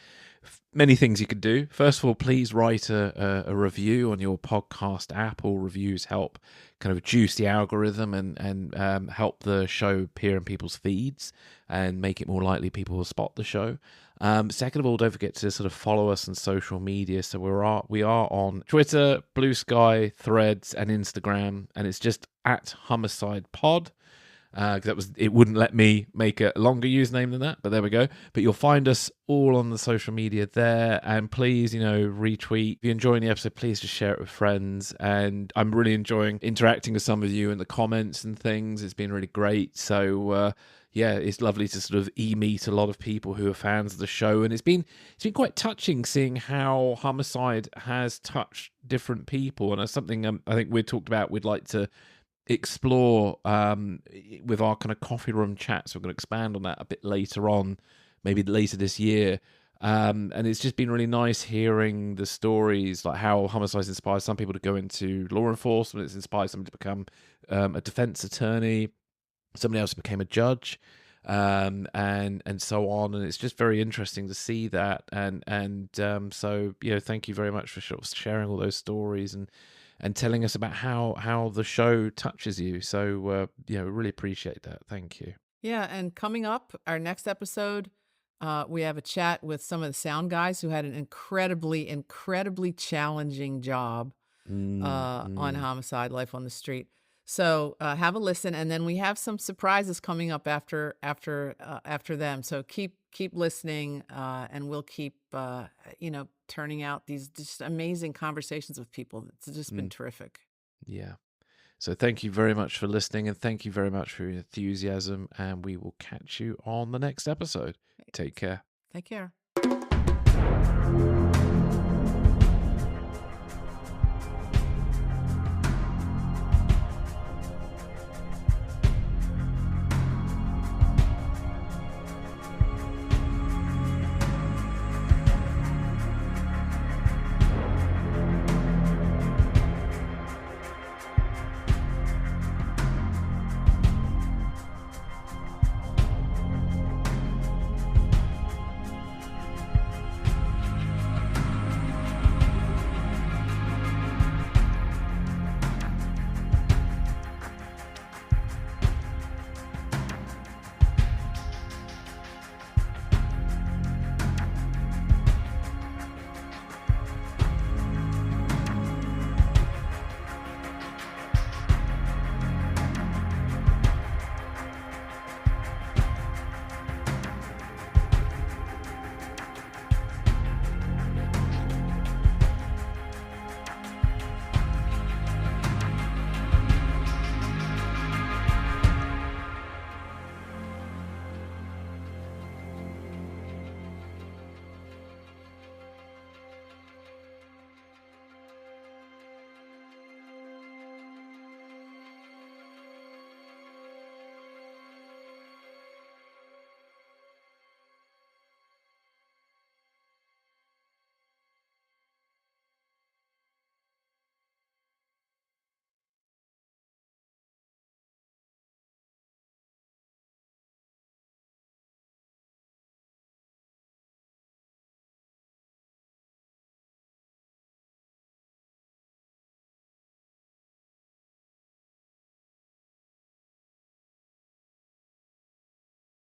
many things you could do. First of all, please write a review on your podcast app. All reviews help kind of juice the algorithm and help the show appear in people's feeds and make it more likely people will spot the show. Second of all, don't forget to sort of follow us on social media. So we are on Twitter, Blue Sky, Threads, and Instagram, and it's just at Homicide Pod. because it wouldn't let me make a longer username than that, but there we go. But you'll find us all on the social media there, and please, retweet. If you're enjoying the episode, please just share it with friends. And I'm really enjoying interacting with some of you in the comments and things. It's been really great. So yeah, it's lovely to sort of meet a lot of people who are fans of the show, and it's been quite touching seeing how Homicide has touched different people, and it's something I think we talked about. We'd like to explore with our kind of coffee room chats. We're going to expand on that a bit later on, maybe later this year. And it's just been really nice hearing the stories, like how Homicide's inspired some people to go into law enforcement. It's inspired somebody to become a defense attorney. Somebody else became a judge, and so on. And it's just very interesting to see that. And so, thank you very much for sharing all those stories and telling us about how the show touches you. So, really appreciate that. Thank you. Yeah, and coming up, our next episode, we have a chat with some of the sound guys who had an incredibly challenging job on Homicide: Life on the Street. So have a listen, and then we have some surprises coming up after them. So keep listening, and we'll keep turning out these just amazing conversations with people. It's just been terrific. Yeah. So thank you very much for listening, and thank you very much for your enthusiasm, and we will catch you on the next episode. Take care. Take care.